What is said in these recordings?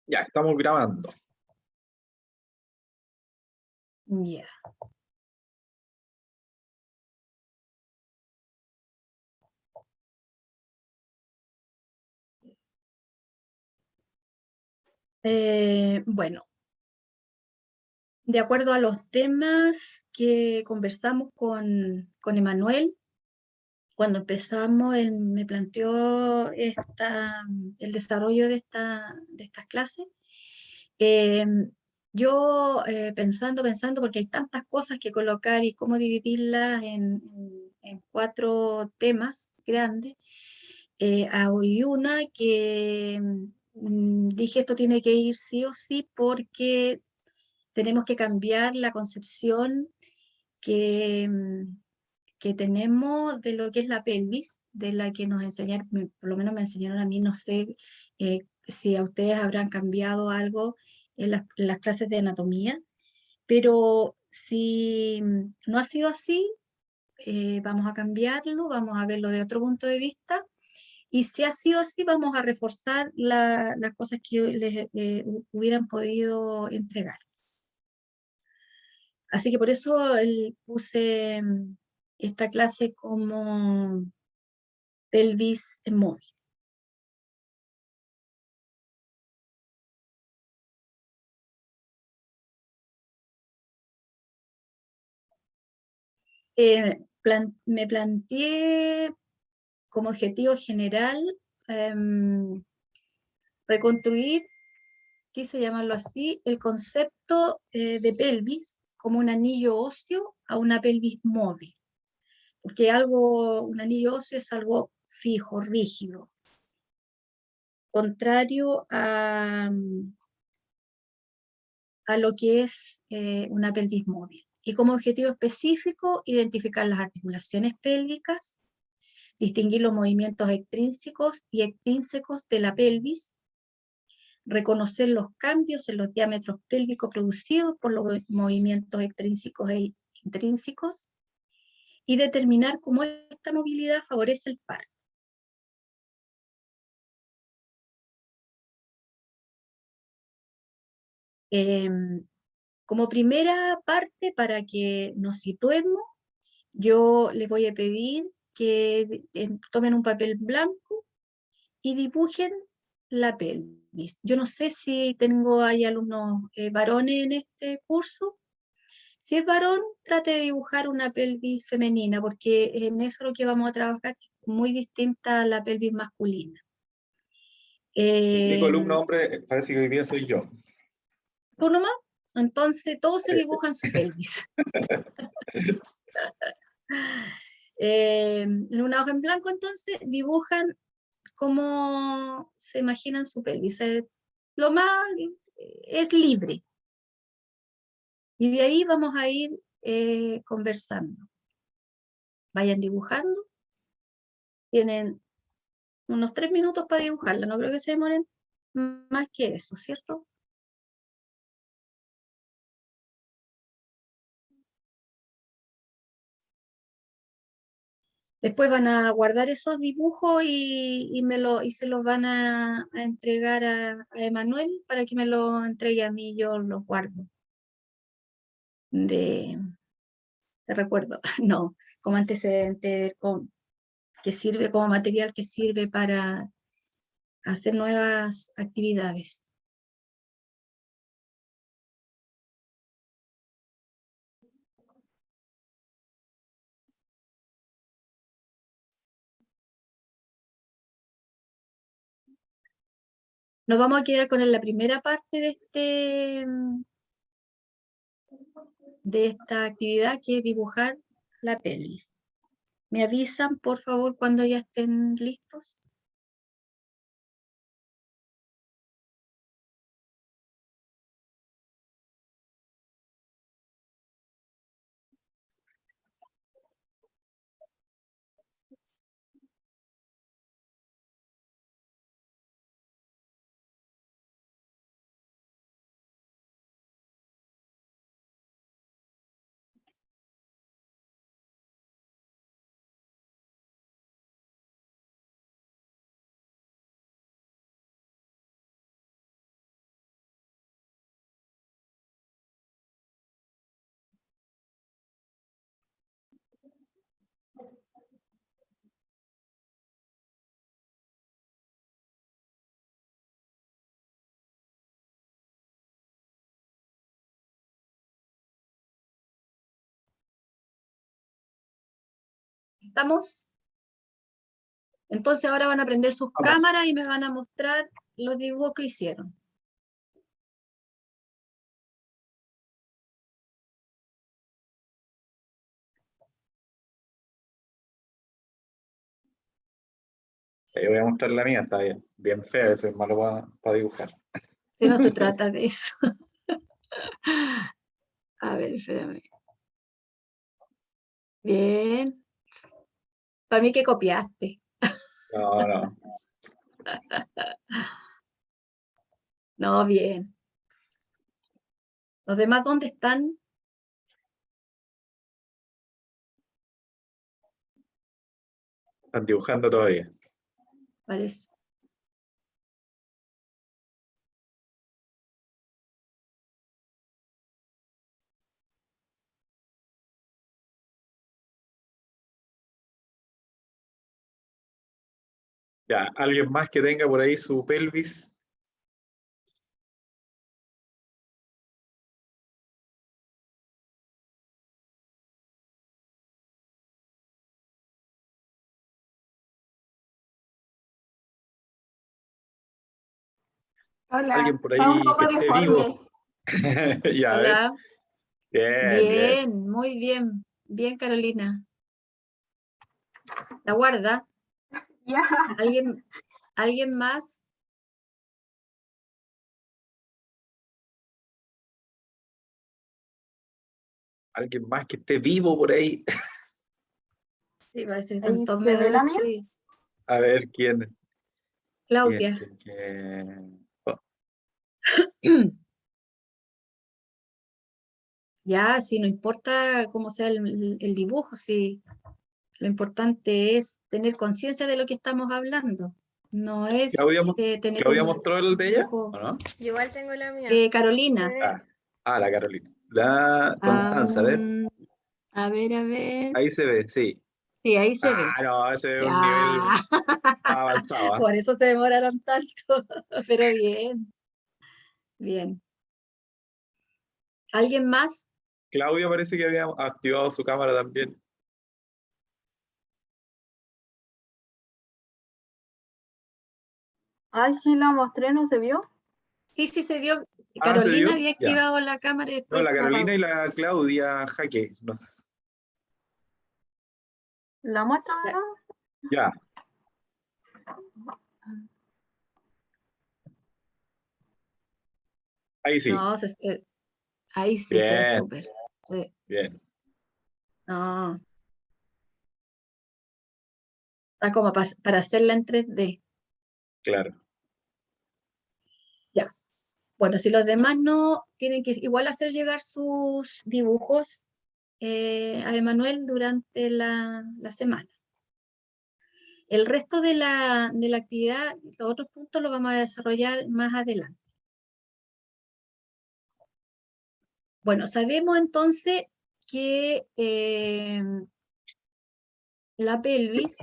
Ya, estamos grabando. Ya. Bueno, de acuerdo a los temas que conversamos con Emanuel, cuando empezamos, él me planteó el desarrollo de estas clases. Eh, yo pensando, porque hay tantas cosas que colocar y cómo dividirlas en cuatro temas grandes, hay una que dije esto tiene que ir sí o sí porque tenemos que cambiar la concepción que, que tenemos de lo que es la pelvis, de la que nos enseñaron, por lo menos me enseñaron a mí, no sé si a ustedes habrán cambiado algo en las clases de anatomía, pero si no ha sido así, vamos a cambiarlo, vamos a verlo de otro punto de vista. Y si ha sido así, vamos a reforzar las cosas que les hubieran podido entregar. Así que por eso puse esta clase como pelvis móvil. Me planteé como objetivo general reconstruir, quise llamarlo así, el concepto de pelvis como un anillo óseo a una pelvis móvil. Porque un anillo óseo es algo fijo, rígido, contrario a lo que es una pelvis móvil. Y como objetivo específico, identificar las articulaciones pélvicas, distinguir los movimientos extrínsecos y extrínsecos de la pelvis, reconocer los cambios en los diámetros pélvicos producidos por los movimientos extrínsecos e intrínsecos, y determinar cómo esta movilidad favorece el parto. Como primera parte, para que nos situemos, yo les voy a pedir que tomen un papel blanco y dibujen la pelvis. Yo no sé si hay alumnos varones en este curso. Si es varón, trate de dibujar una pelvis femenina, porque en eso es lo que vamos a trabajar, que es muy distinta a la pelvis masculina. Mi Eh, columna hombre parece que hoy día soy yo. ¿Tú nomás? Entonces todos se dibujan su pelvis. En una hoja en blanco, entonces, dibujan cómo se imaginan su pelvis. Lo más es libre. Y de ahí vamos a ir conversando. Vayan dibujando. Tienen unos 3 minutos para dibujarla. No creo que se demoren más que eso, ¿cierto? Después van a guardar esos dibujos y se los van a entregar a Emanuel para que me lo entregue a mí. Yo los guardo de recuerdo, no, como antecedente, que sirve como material que sirve para hacer nuevas actividades. Nos vamos a quedar con la primera parte de esta actividad, que es dibujar la pelvis. ¿Me avisan, por favor, cuando ya estén listos? ¿Estamos? Entonces ahora van a prender sus Vamos. cámaras y me van a mostrar los dibujos que hicieron. Yo voy a mostrar la mía, está bien fea, eso es malo para dibujar. Si no se trata de eso. A ver, espérame. Bien. Para mí que copiaste. No, no. No, bien. ¿Los demás dónde están? Están dibujando todavía. Parece. Ya, alguien más que tenga por ahí su pelvis. Hola, Alguien por está un ahí poco que esté deforme. vivo. Ya, a ver. Hola. Bien, bien. Bien, muy bien. Bien, Carolina. La guarda. Ya. ¿Alguien más? Alguien más que esté vivo por ahí. Sí, parece que Ahí están todos se medio ve la mía. destruidos. A ver quién. Claudia. Oh, Ya, sí, no importa cómo sea el dibujo, sí. Lo importante es tener conciencia de lo que estamos hablando. No es tener Claudia un mostró el de ella, dibujo. ¿o no? Yo igual tengo la mía. Carolina. La Carolina. La Constanza, a ver. A ver, a ver. Ahí se ve, sí. Sí, ahí se ve. No, ese es un nivel Ya. más avanzado. ¿Ah? Por eso se demoraron tanto. Pero bien, bien. ¿Alguien más? Claudia parece que había activado su cámara también. Ay, sí, la mostré, ¿no se vio? Sí, sí se vio. ¿Se Carolina vio? había Ya. activado la cámara y No, después la se Carolina y apagó. la Claudia Jaque. No sé. ¿La muestro de Ya. nuevo? Ya. Ahí sí. No, ahí sí se ve Bien, súper. Sí. bien, No, está como para hacerla en 3D. claro. Ya. Bueno, si los demás no tienen que igual hacer llegar sus dibujos a Emanuel durante la semana. El resto de la actividad, los otros puntos los vamos a desarrollar más adelante. Bueno, sabemos entonces que la pelvis,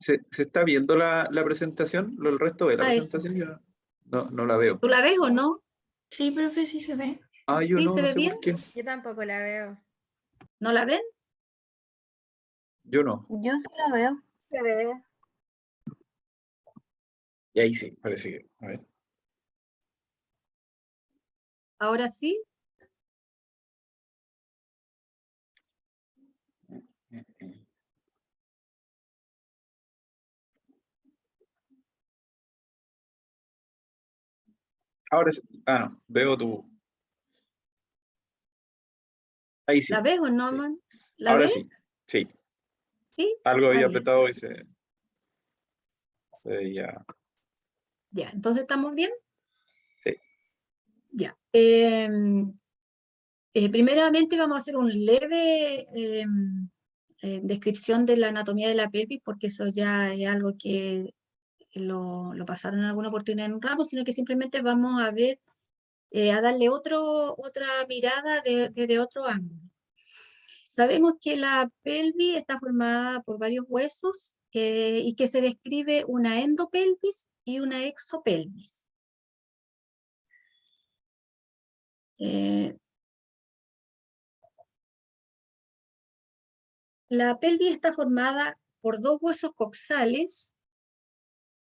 ¿Se está viendo la presentación? ¿El resto de la eso. presentación? Yo no la veo. ¿Tú la ves o no? Sí, profe, sí se ve. Yo ¿Sí? ¿Se no ve sé bien? por qué. Yo tampoco la veo. ¿No la ven? Yo no. Yo sí la veo. Se ve. Y ahí sí, parece que. A ver. ¿Ahora sí? Ahora sí. No, veo tu. Ahí ¿La sí. ves o no, Sí. man? ¿La Ahora ves? sí. Sí. ¿Sí? Algo Ah, había ya. apretado y se veía. Ya, entonces ¿estamos bien? Sí. Ya. Primeramente vamos a hacer un leve descripción de la anatomía de la pelvis, porque eso ya es algo que lo pasaron en alguna oportunidad en un ramo, sino que simplemente vamos a ver, a darle otra mirada desde otro ángulo. Sabemos que la pelvis está formada por varios huesos y que se describe una endopelvis y una exopelvis. La pelvis está formada por dos huesos coxales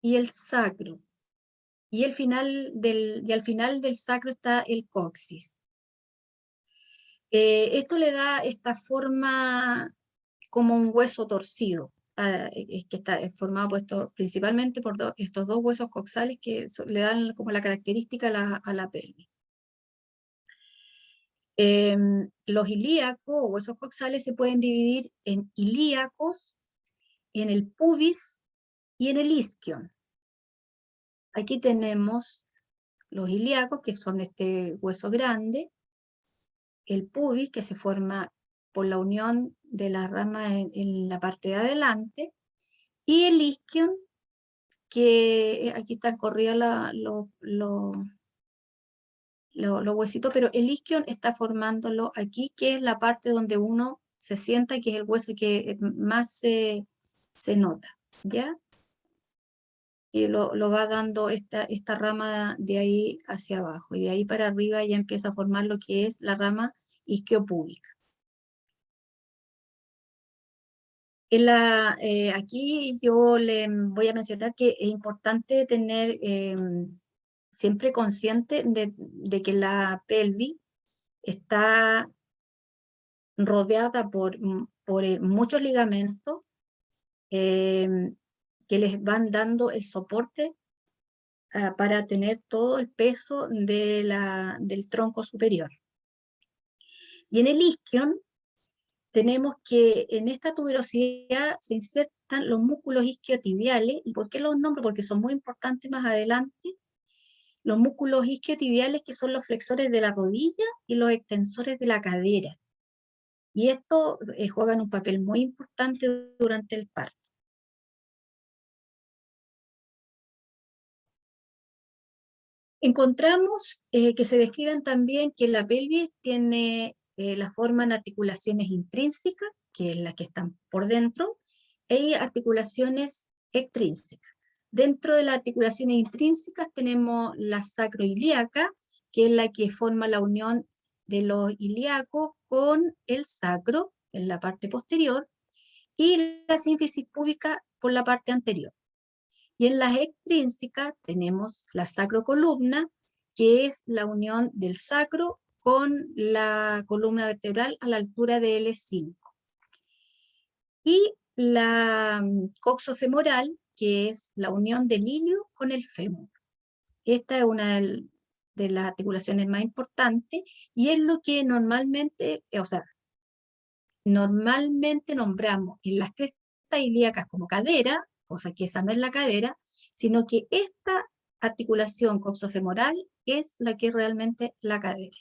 y el sacro. Y al final del sacro está el coxis. Esto le da esta forma como un hueso torcido, que está formado principalmente por estos dos huesos coxales que le dan como la característica a la pelvis. Los ilíacos o huesos coxales se pueden dividir en ilíacos, en el pubis y en el isquion. Aquí tenemos los ilíacos, que son este hueso grande, el pubis, que se forma por la unión de las ramas en la parte de adelante, y el isquion, que aquí están corridos los huesitos, pero el isquion está formándolo aquí, que es la parte donde uno se sienta, que es el hueso que más se nota, ¿ya? Y lo va dando esta rama de ahí hacia abajo, y de ahí para arriba ya empieza a formar lo que es la rama isquiopúbica. Aquí yo le voy a mencionar que es importante tener siempre consciente de que la pelvis está rodeada por muchos ligamentos que les van dando el soporte para tener todo el peso del tronco superior. Y en el isquion tenemos que en esta tuberosidad se insertan los músculos isquiotibiales. ¿Y por qué los nombro? Porque son muy importantes más adelante. Los músculos isquiotibiales, que son los flexores de la rodilla y los extensores de la cadera. Y estos juegan un papel muy importante durante el parto. Encontramos que se describen también que la pelvis tiene la forma en articulaciones intrínsecas, que es la que están por dentro, y articulaciones extrínsecas. Dentro de las articulaciones intrínsecas tenemos la sacroilíaca, que es la que forma la unión de los ilíacos con el sacro en la parte posterior, y la sínfisis púbica por la parte anterior. Y en las extrínsecas tenemos la sacrocolumna, que es la unión del sacro con la columna vertebral a la altura de L5. Y la coxofemoral, que es la unión del ilio con el fémur. Esta es una de las articulaciones más importantes y es lo que normalmente nombramos en las crestas ilíacas como cadera, cosa que esa no es la cadera, sino que esta articulación coxofemoral es la que es realmente la cadera.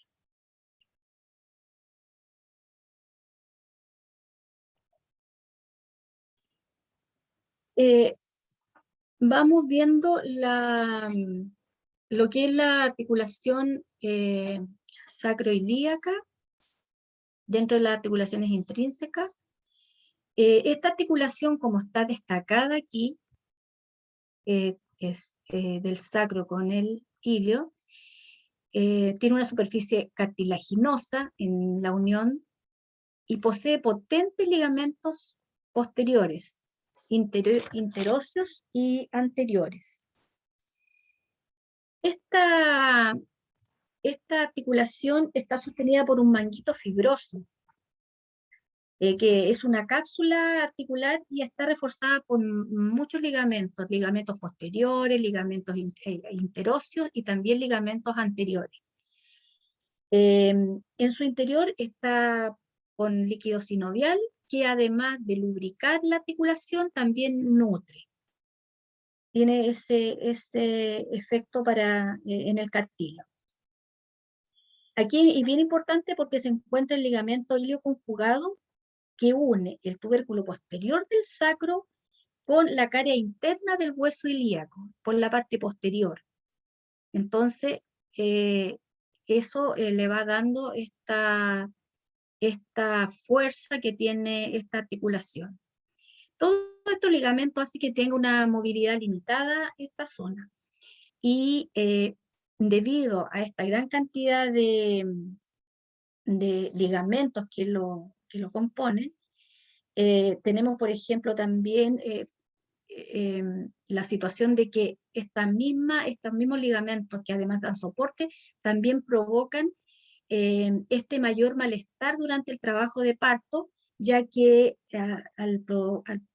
Vamos viendo lo que es la articulación sacroilíaca dentro de las articulaciones intrínsecas. Esta articulación, como está destacada aquí, es del sacro con el ilio, tiene una superficie cartilaginosa en la unión y posee potentes ligamentos posteriores, interóseos y anteriores. Esta articulación está sostenida por un manguito fibroso, que es una cápsula articular y está reforzada por muchos ligamentos posteriores, ligamentos interóseos y también ligamentos anteriores. En su interior está con líquido sinovial, que además de lubricar la articulación, también nutre. Tiene ese efecto en el cartílago. Aquí es bien importante porque se encuentra el ligamento ilioconjugado, que une el tubérculo posterior del sacro con la cara interna del hueso ilíaco, por la parte posterior. Entonces, eso le va dando esta fuerza que tiene esta articulación. Todo estos ligamentos hace que tenga una movilidad limitada esta zona. Y debido a esta gran cantidad de ligamentos que lo componen, Tenemos, por ejemplo, también la situación de que estos mismos ligamentos que además dan soporte, también provocan este mayor malestar durante el trabajo de parto, ya que al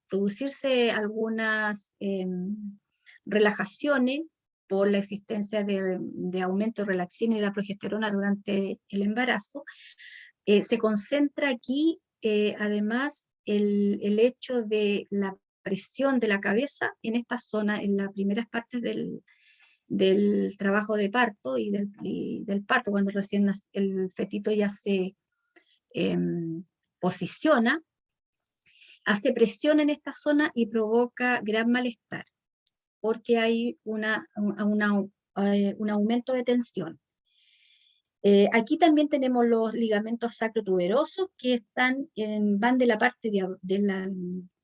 producirse algunas relajaciones por la existencia de aumento de relaxina y la progesterona durante el embarazo, se concentra aquí además el hecho de la presión de la cabeza en esta zona, en las primeras partes del trabajo de parto y del parto, cuando recién el fetito ya se posiciona, hace presión en esta zona y provoca gran malestar, porque hay un aumento de tensión. Aquí también tenemos los ligamentos sacrotuberosos que van de la parte, de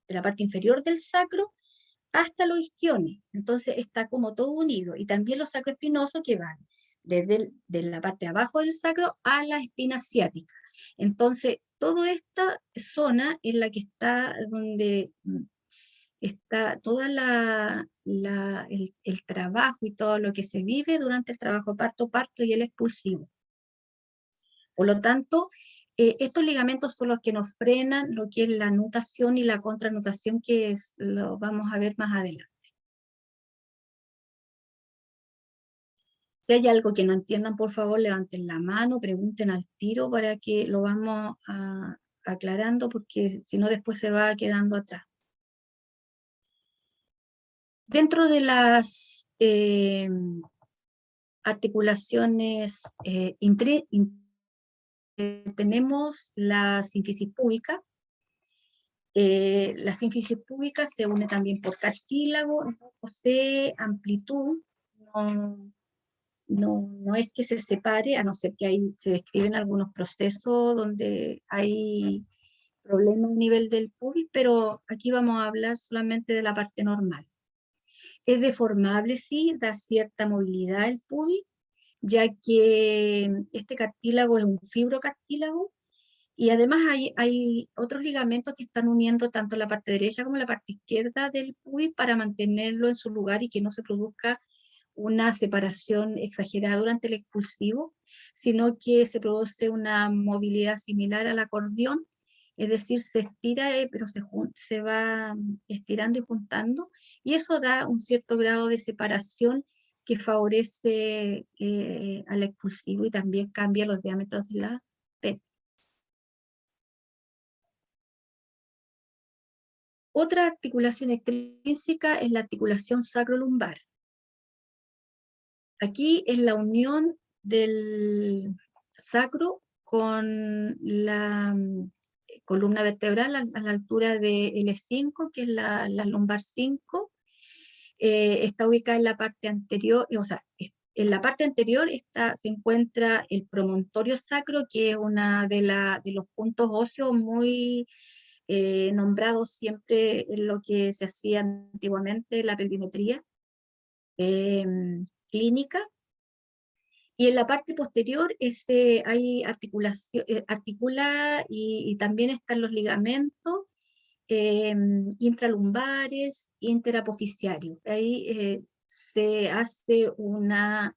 la parte inferior del sacro hasta los isquiones. Entonces está como todo unido. Y también los sacroespinosos que van desde de la parte de abajo del sacro a la espina ciática. Entonces, toda esta zona es la que está donde está todo el trabajo y todo lo que se vive durante el trabajo parto y el expulsivo. Por lo tanto, estos ligamentos son los que nos frenan lo que es la nutación y la contranutación, que lo vamos a ver más adelante. Si hay algo que no entiendan, por favor, levanten la mano, pregunten al tiro para que lo vamos aclarando, porque si no después se va quedando atrás. Dentro de las articulaciones tenemos la sínfisis púbica. La sínfisis púbica se une también por cartílago, no posee amplitud, no es que se separe, a no ser que se describen algunos procesos donde hay problemas a nivel del pubis, pero aquí vamos a hablar solamente de la parte normal. Es deformable, sí, da cierta movilidad el pubis, ya que este cartílago es un fibrocartílago, y además hay otros ligamentos que están uniendo tanto la parte derecha como la parte izquierda del pubis para mantenerlo en su lugar y que no se produzca una separación exagerada durante el expulsivo, sino que se produce una movilidad similar al acordeón, es decir, se estira, pero se va estirando y juntando, y eso da un cierto grado de separación que favorece al expulsivo y también cambia los diámetros de la pena. Otra articulación extrínseca es la articulación sacrolumbar. Aquí es la unión del sacro con la columna vertebral a la altura de L5, que es la lumbar 5. Está ubicada en la parte anterior, o sea, en la parte anterior se encuentra el promontorio sacro, que es uno de los puntos óseos muy nombrados siempre en lo que se hacía antiguamente, la pelvimetría clínica. Y en la parte posterior hay articulación, articula y también están los ligamentos intralumbares, interapoficiarios. Ahí se hace una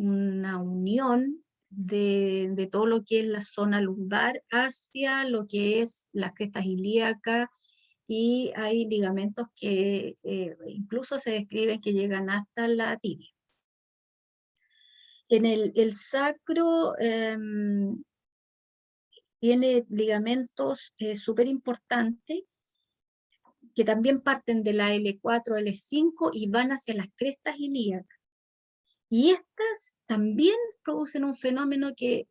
unión de todo lo que es la zona lumbar hacia lo que es las crestas ilíacas, y hay ligamentos que incluso se describen que llegan hasta la tibia. En el sacro tiene ligamentos súper importantes que también parten de la L4, L5 y van hacia las crestas ilíacas. Y estas también producen un fenómeno que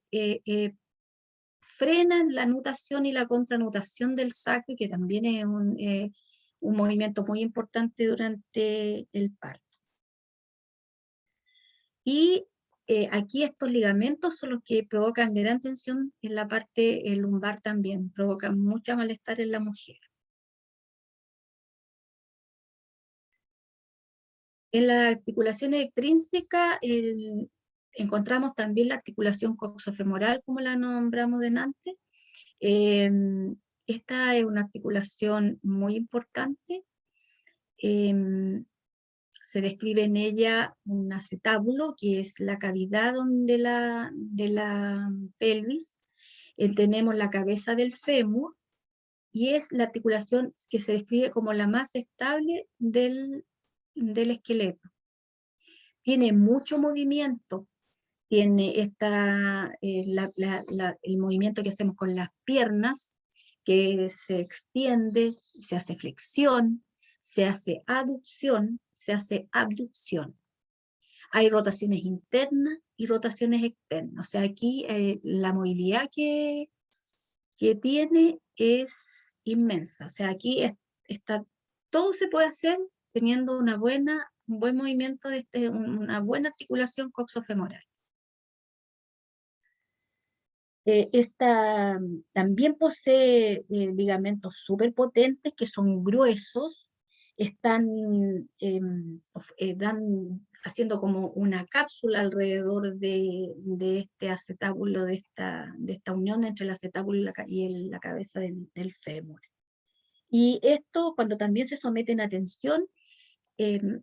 frenan la nutación y la contranutación del sacro, que también es un movimiento muy importante durante el parto. Y aquí estos ligamentos son los que provocan gran tensión en la parte lumbar también, provocan mucho malestar en la mujer. En la articulación extrínseca encontramos también la articulación coxofemoral, como la nombramos delante, Esta es una articulación muy importante. Se describe en ella un acetábulo, que es la cavidad de la pelvis. Tenemos la cabeza del fémur, y es la articulación que se describe como la más estable del esqueleto. Tiene mucho movimiento, tiene el movimiento que hacemos con las piernas, que se extiende, se hace flexión, se hace aducción, se hace abducción. Hay rotaciones internas y rotaciones externas. O sea, aquí la movilidad que tiene es inmensa. O sea, aquí todo se puede hacer teniendo un buen movimiento, una buena articulación coxofemoral. Esta también posee ligamentos súper potentes que son gruesos, están haciendo como una cápsula alrededor de este acetábulo, de esta unión entre el acetábulo y la cabeza del fémur. Y esto, cuando también se someten a tensión, el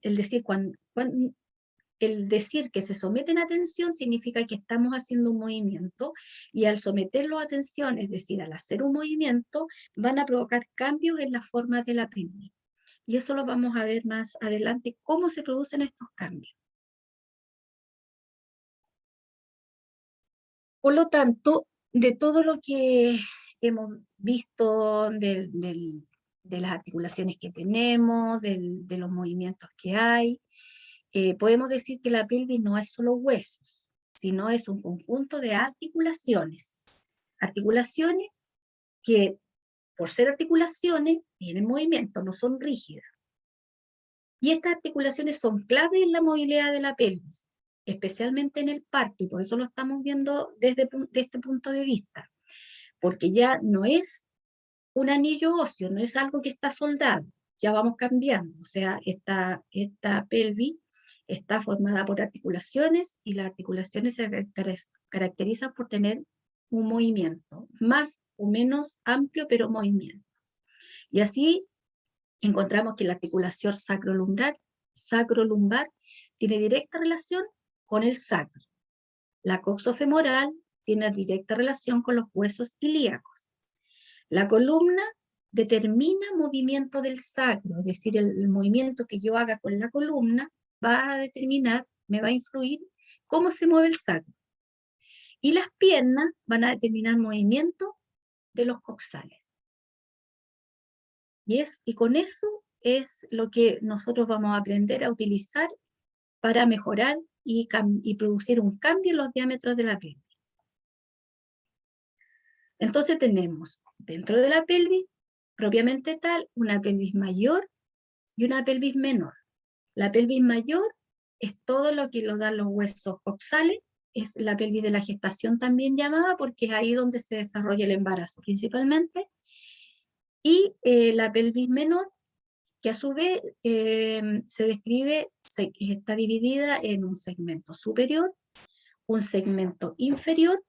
decir que se someten a tensión significa que estamos haciendo un movimiento, y al someterlo a tensión, es decir, al hacer un movimiento, van a provocar cambios en la forma de la pelvis. Y eso lo vamos a ver más adelante, cómo se producen estos cambios. Por lo tanto, de todo lo que hemos visto, de las articulaciones que tenemos, de los movimientos que hay, podemos decir que la pelvis no es solo huesos, sino es un conjunto de articulaciones. Articulaciones que, por ser articulaciones, tienen movimiento, no son rígidas. Y estas articulaciones son clave en la movilidad de la pelvis, especialmente en el parto, y por eso lo estamos viendo desde este punto de vista, porque ya no es un anillo óseo, no es algo que está soldado, ya vamos cambiando. O sea, esta pelvis está formada por articulaciones, y las articulaciones se caracterizan por tener un movimiento, más o menos amplio, pero movimiento. Y así encontramos que la articulación sacrolumbar tiene directa relación con el sacro. La coxofemoral tiene directa relación con los huesos ilíacos. La columna determina movimiento del sacro, es decir, el movimiento que yo haga con la columna va a determinar, me va a influir cómo se mueve el sacro. Y las piernas van a determinar movimiento de los coxales. Y con eso es lo que nosotros vamos a aprender a utilizar para mejorar y producir un cambio en los diámetros de la pelvis. Entonces tenemos dentro de la pelvis, propiamente tal, una pelvis mayor y una pelvis menor. La pelvis mayor es todo lo que lo dan los huesos coxales, es la pelvis de la gestación también llamada, porque es ahí donde se desarrolla el embarazo principalmente. Y la pelvis menor, que a su vez se describe, está dividida en un segmento superior, un segmento inferior,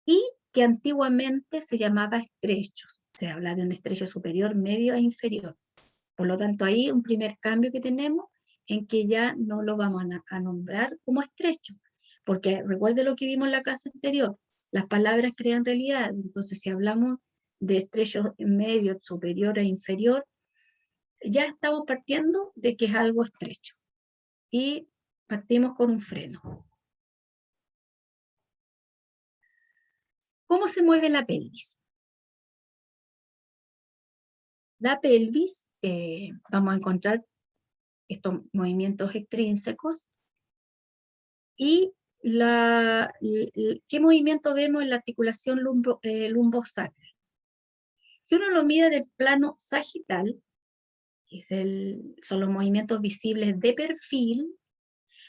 y que antiguamente se llamaba estrecho. Se habla de un estrecho superior, medio e inferior. Por lo tanto, ahí un primer cambio que tenemos, en que ya no lo vamos a nombrar como estrecho, porque recuerde lo que vimos en la clase anterior, las palabras crean realidad. Entonces, si hablamos de estrecho medio, superior e inferior, ya estamos partiendo de que es algo estrecho, y partimos con un freno. ¿Cómo se mueve la pelvis? La pelvis, vamos a encontrar estos movimientos extrínsecos, y ¿qué movimiento vemos en la articulación lumbosacral? Si uno lo mira del plano sagital, que son los movimientos visibles de perfil,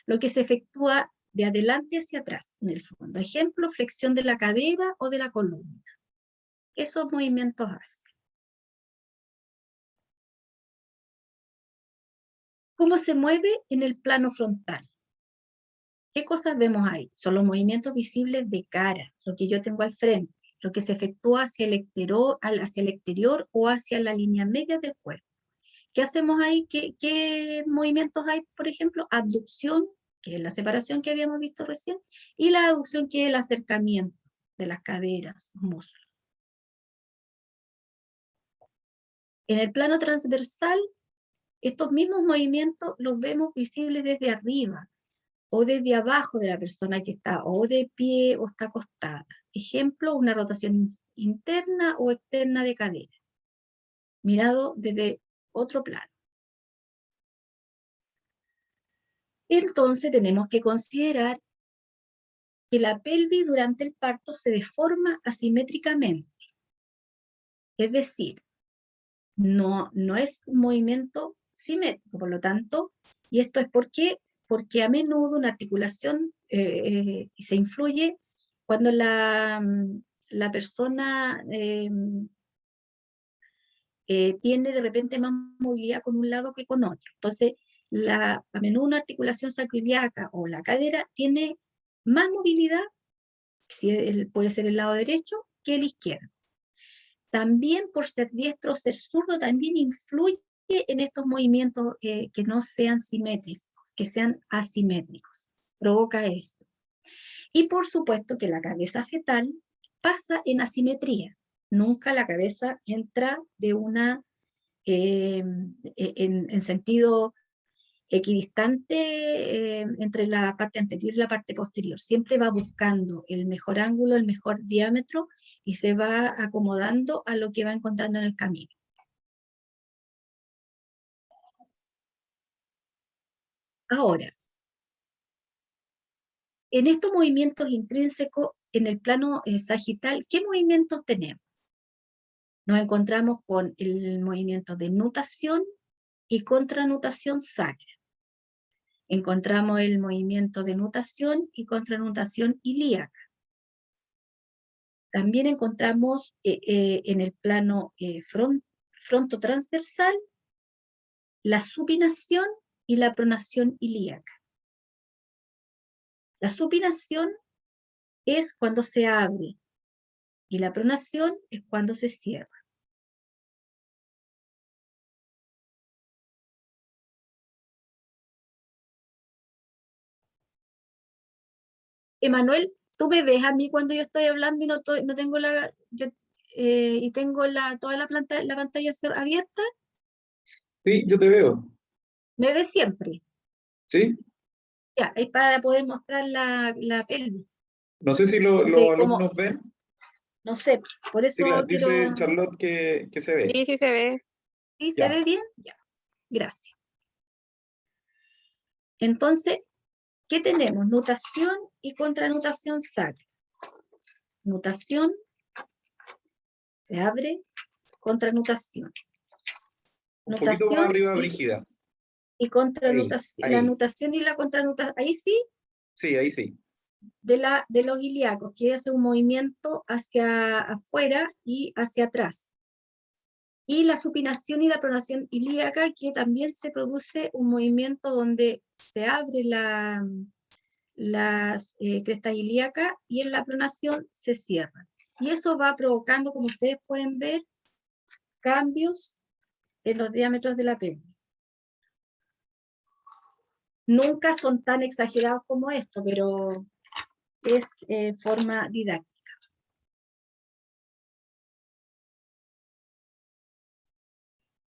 lo que se efectúa de adelante hacia atrás, en el fondo. Ejemplo, flexión de la cadera o de la columna. Esos movimientos hacen. ¿Cómo se mueve en el plano frontal? ¿Qué cosas vemos ahí? Son los movimientos visibles de cara, lo que yo tengo al frente, lo que se efectúa hacia el exterior o hacia la línea media del cuerpo. ¿Qué hacemos ahí? ¿Qué movimientos hay? Por ejemplo, abducción, que es la separación que habíamos visto recién, y la aducción, que es el acercamiento de las caderas, músculos. En el plano transversal, estos mismos movimientos los vemos visibles desde arriba, o desde abajo de la persona que está, o de pie, o está acostada. Ejemplo, una rotación interna o externa de cadera, mirado desde otro plano. Entonces tenemos que considerar que la pelvis durante el parto se deforma asimétricamente. Es decir, no es un movimiento simétrico, por lo tanto, y esto es porque a menudo una articulación se influye cuando la persona tiene de repente más movilidad con un lado que con otro. Entonces, a menudo una articulación sacroiliaca o la cadera tiene más movilidad, si puede ser el lado derecho, que el izquierdo. También por ser diestro o ser zurdo, también influye en estos movimientos que no sean simétricos, que sean asimétricos. Provoca esto. Y por supuesto que la cabeza fetal pasa en asimetría. Nunca la cabeza entra de una en sentido equidistante entre la parte anterior y la parte posterior. Siempre va buscando el mejor ángulo, el mejor diámetro, y se va acomodando a lo que va encontrando en el camino. Ahora, en estos movimientos intrínsecos, en el plano sagital, ¿qué movimientos tenemos? Nos encontramos con el movimiento de nutación y contranutación sacra. Encontramos el movimiento de nutación y contranutación ilíaca. También encontramos en el plano frontotransversal la supinación y la pronación ilíaca. La supinación es cuando se abre y la pronación es cuando se cierra. Emanuel, ¿tú me ves a mí cuando yo estoy hablando y no tengo y tengo toda la pantalla abierta? Sí, yo te veo. ¿Me ves siempre? ¿Sí? Ya, es para poder mostrar la pelvis. No sé si los Sí, alumnos ven. No sé, por eso quiero... Dice Charlotte que se ve. Sí, sí se ve. ¿Sí se Ya. ve bien? Ya, gracias. Entonces, ¿qué tenemos? Nutación y contranutación sacra. Nutación, se abre, contranutación. Un poquito más Nutación arriba, Brígida. y contranutación. Ahí. La nutación y la contranutación, ahí sí, Sí, ahí sí. de los ilíacos, que hace un movimiento hacia afuera y hacia atrás. Y la supinación y la pronación ilíaca, que también se produce un movimiento donde se abre las crestas ilíacas y en la pronación se cierran. Y eso va provocando, como ustedes pueden ver, cambios en los diámetros de la pelvis. Nunca son tan exagerados como esto, pero es forma didáctica.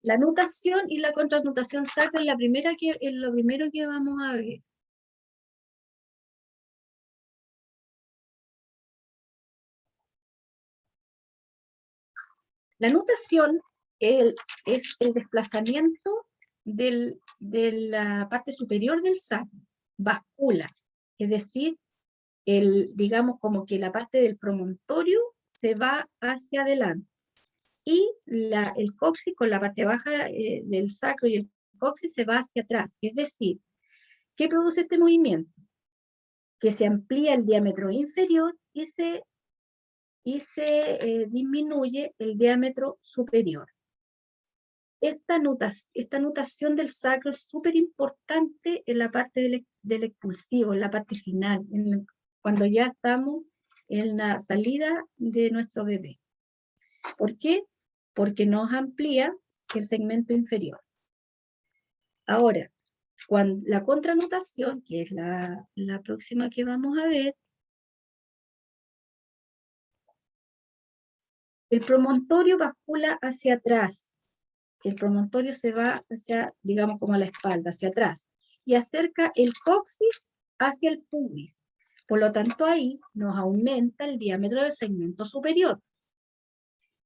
La nutación y la contranutación sacra es lo primero que vamos a ver. La nutación es el desplazamiento de la parte superior del sacro, bascula, es decir, digamos como que la parte del promontorio se va hacia adelante y el coxis con la parte baja del sacro y el coxis se va hacia atrás, es decir, ¿qué produce este movimiento? Que se amplía el diámetro inferior y se disminuye el diámetro superior. Esta nutación del sacro es súper importante en la parte del expulsivo, en la parte final, cuando ya estamos en la salida de nuestro bebé. ¿Por qué? Porque nos amplía el segmento inferior. Ahora, la contranutación, que es la próxima que vamos a ver, el promontorio bascula hacia atrás. El promontorio se va hacia, digamos, como a la espalda, hacia atrás, y acerca el coxis hacia el pubis. Por lo tanto, ahí nos aumenta el diámetro del segmento superior,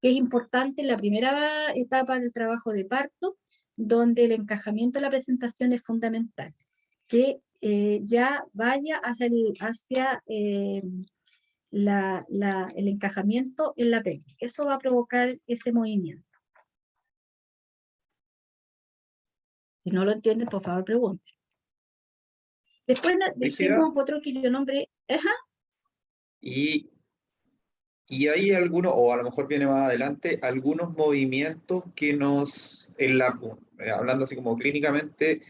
que es importante en la primera etapa del trabajo de parto, donde el encajamiento de la presentación es fundamental, que ya vaya hacia el encajamiento en la pelvis. Eso va a provocar ese movimiento. Si no lo entienden, por favor, pregunten. Después decimos otro que yo nombré. Ajá. Y hay algunos, o a lo mejor viene más adelante, algunos movimientos que nos, hablando así como clínicamente,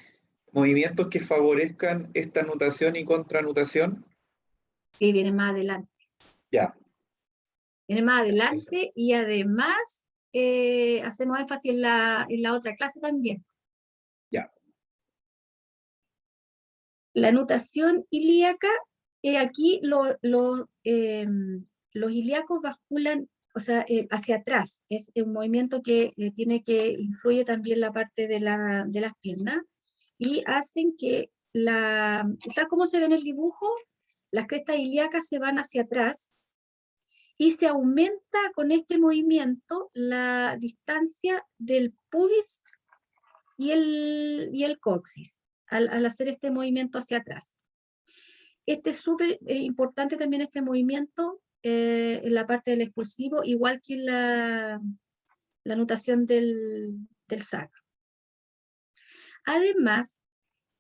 movimientos que favorezcan esta nutación y contranutación. Sí, viene más adelante. Ya. Viene más adelante y además hacemos énfasis en la otra clase también. Ya. La nutación ilíaca, aquí los ilíacos basculan, o sea, hacia atrás. Es un movimiento que influye también la parte de las piernas y hacen que tal como se ve en el dibujo, las crestas ilíacas se van hacia atrás y se aumenta con este movimiento la distancia del pubis y el coxis al hacer este movimiento hacia atrás. Este es súper importante también este movimiento en la parte del expulsivo, igual que la nutación del sacro. Además,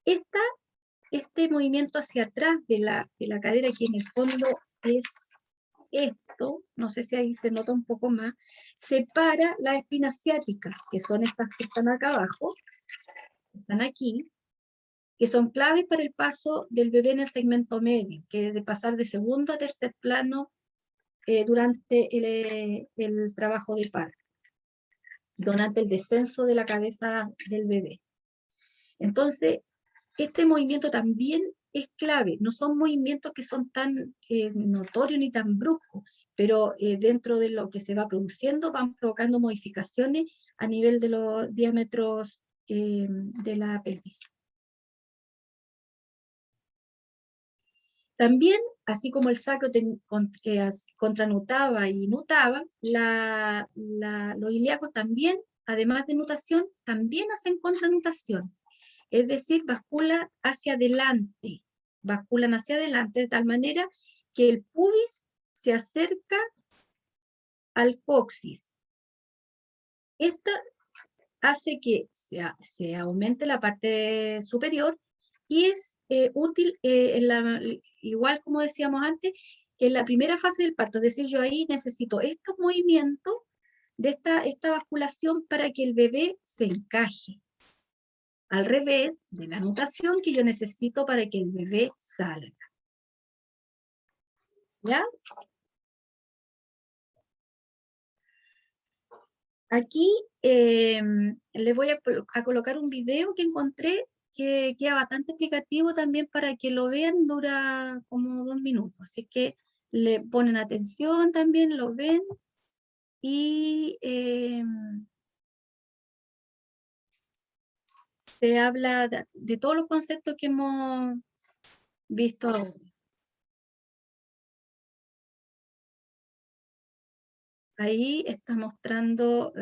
este movimiento hacia atrás de la cadera, que en el fondo es esto, no sé si ahí se nota un poco más, separa las espinas ciáticas, que son estas que están acá abajo, están aquí, que son claves para el paso del bebé en el segmento medio, que es de pasar de segundo a tercer plano durante el trabajo de parto, durante el descenso de la cabeza del bebé. Entonces, este movimiento también es clave, no son movimientos que son tan notorios ni tan bruscos, pero dentro de lo que se va produciendo van provocando modificaciones a nivel de los diámetros de la pelvis. También, así como el sacro contranutaba y nutaba, los ilíacos también, además de nutación, también hacen contranutación. Es decir, basculan hacia adelante de tal manera que el pubis se acerca al coxis. Esto hace que se aumente la parte superior y es útil, igual como decíamos antes, en la primera fase del parto. Es decir, yo ahí necesito estos movimientos de esta basculación para que el bebé se encaje. Al revés de la nutación que yo necesito para que el bebé salga. ¿Ya? Aquí les voy a colocar un video que encontré que queda bastante explicativo también para que lo vean, dura como 2 minutos. Así que le ponen atención también, lo ven y se habla de todos los conceptos que hemos visto ahora. Ahí está mostrando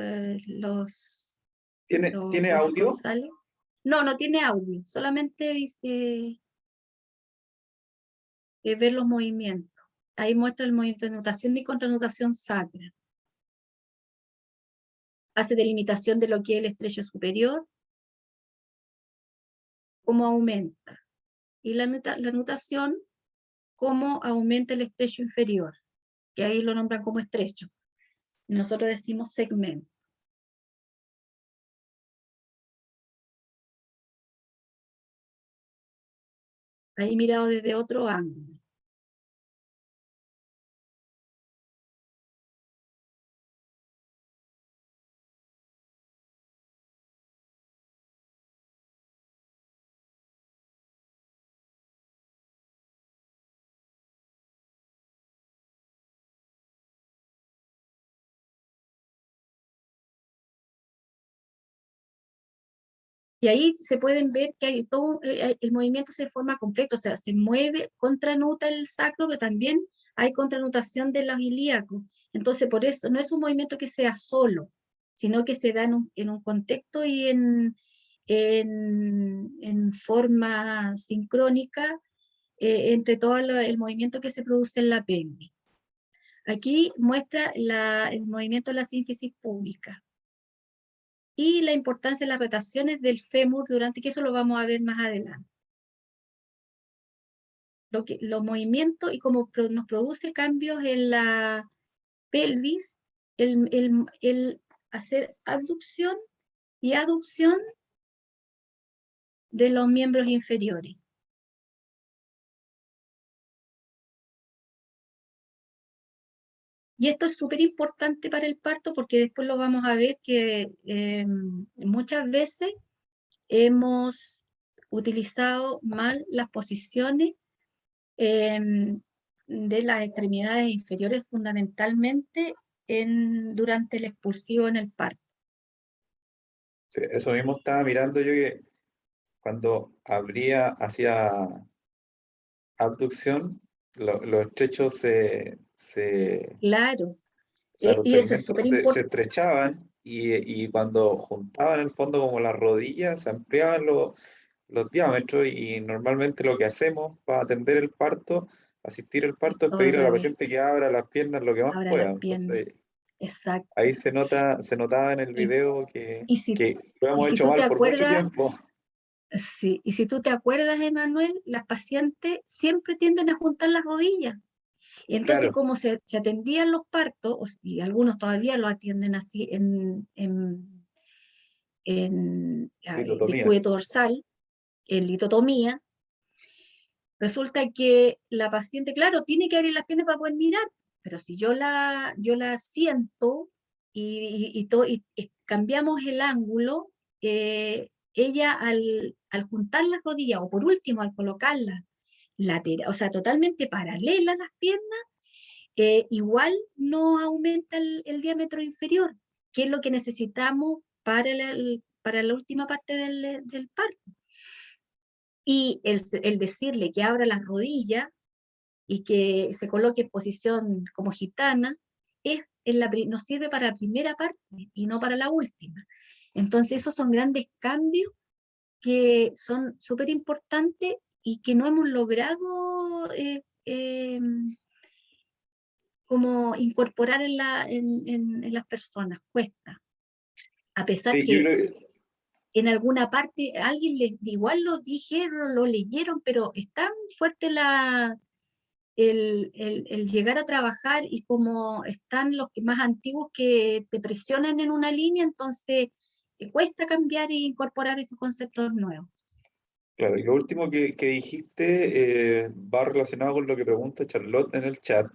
¿Tiene audio? No, no tiene audio, solamente ver los movimientos. Ahí muestra el movimiento de nutación y contranutación sacra. Hace delimitación de lo que es el estrecho superior, cómo aumenta. Y la nutación, cómo aumenta el estrecho inferior, que ahí lo nombran como estrecho. Nosotros decimos segmento. ahí mirado desde otro ángulo. Y ahí se pueden ver que hay todo, el movimiento se forma completo, o sea, se mueve, contranuta el sacro, pero también hay contranutación de los ilíacos. Entonces, por eso, no es un movimiento que sea solo, sino que se da en un contexto y en forma sincrónica entre todo el movimiento que se produce en la pelvis. Aquí muestra el movimiento de la sínfisis púbica y la importancia de las rotaciones del fémur durante, que eso lo vamos a ver más adelante. Los movimientos y cómo nos produce cambios en la pelvis, el hacer abducción y aducción de los miembros inferiores. Y esto es súper importante para el parto porque después lo vamos a ver que muchas veces hemos utilizado mal las posiciones de las extremidades inferiores fundamentalmente durante el expulsivo en el parto. Sí, eso mismo estaba mirando yo, que cuando hacía abducción, los estrechos Claro, o sea, los y eso es segmentos súper se importante. estrechaban, y cuando juntaban en el fondo como las rodillas, se ampliaban los diámetros, y normalmente lo que hacemos para atender el parto, asistir al parto, es Todo al pedirle a la revés, paciente que abra las piernas lo que más abra las pueda. piernas, Entonces, exacto. ahí se notaba en el Y, video y si, que lo y hemos si hecho tú te mal por mucho acuerdas, tiempo. sí, y si tú te acuerdas, Emanuel, las pacientes siempre tienden a juntar las rodillas. Y entonces, Claro, como se atendían los partos, y algunos todavía lo atienden así en litotomía. descuido dorsal, en litotomía, resulta que la paciente, claro, tiene que abrir las piernas para poder mirar, pero si yo la siento y cambiamos el ángulo, ella al juntar las rodillas, o por último al colocarlas lateral, o sea, totalmente paralelas las piernas, igual no aumenta el diámetro inferior, que es lo que necesitamos para la última parte del parto. Y el decirle que abra las rodillas y que se coloque en posición como gitana, nos sirve para la primera parte y no para la última. Entonces esos son grandes cambios que son súper importantes y que no hemos logrado como incorporar en las personas, cuesta. A pesar Sí, yo que creo que en alguna parte alguien igual lo dijeron, lo leyeron, pero es tan fuerte el llegar a trabajar, y como están los más antiguos que te presionan en una línea, entonces cuesta cambiar e incorporar estos conceptos nuevos. claro, y lo último que dijiste va relacionado con lo que pregunta Charlotte en el chat.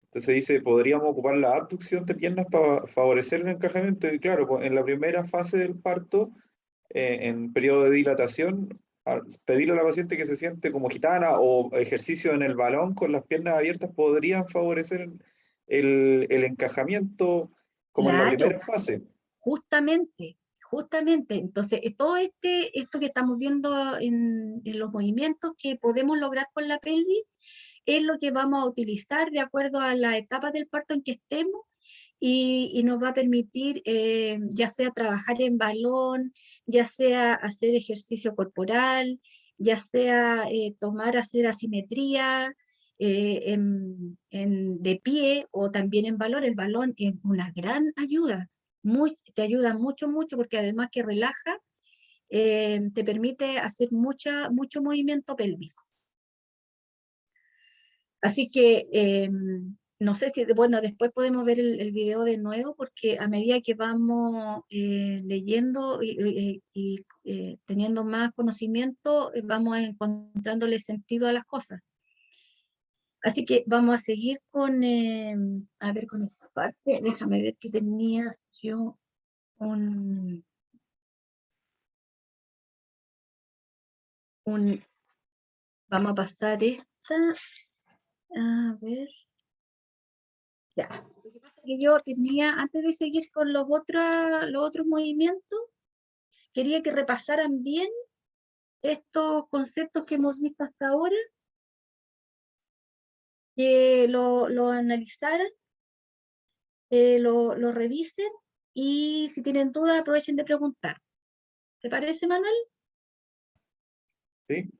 Entonces dice, ¿podríamos ocupar la abducción de piernas para favorecer el encajamiento? Y claro, pues, en la primera fase del parto, en periodo de dilatación, pedirle a la paciente que se siente como gitana, o ejercicio en el balón con las piernas abiertas, podrían favorecer el encajamiento como en la primera Claro, fase. justamente. Entonces, todo esto que estamos viendo en los movimientos que podemos lograr con la pelvis, es lo que vamos a utilizar de acuerdo a la etapa del parto en que estemos, y nos va a permitir ya sea trabajar en balón, ya sea hacer ejercicio corporal, ya sea hacer asimetría de pie o también en balón. El balón es una gran ayuda, te ayuda mucho, mucho, porque además que relaja, te permite hacer mucho movimiento pélvico. Así que no sé si, bueno, después podemos ver el video de nuevo, porque a medida que vamos leyendo y teniendo más conocimiento, vamos encontrándole sentido a las cosas. Así que vamos a seguir con, a ver, con esta parte. Déjame ver que tenía yo vamos a pasar esta, a ver, ya. Lo que pasa es que yo tenía, antes de seguir con los otros movimientos, quería que repasaran bien estos conceptos que hemos visto hasta ahora, que lo analizaran, lo revisen, y si tienen dudas aprovechen de preguntar. ¿Te parece, Manuel? ¿Sí?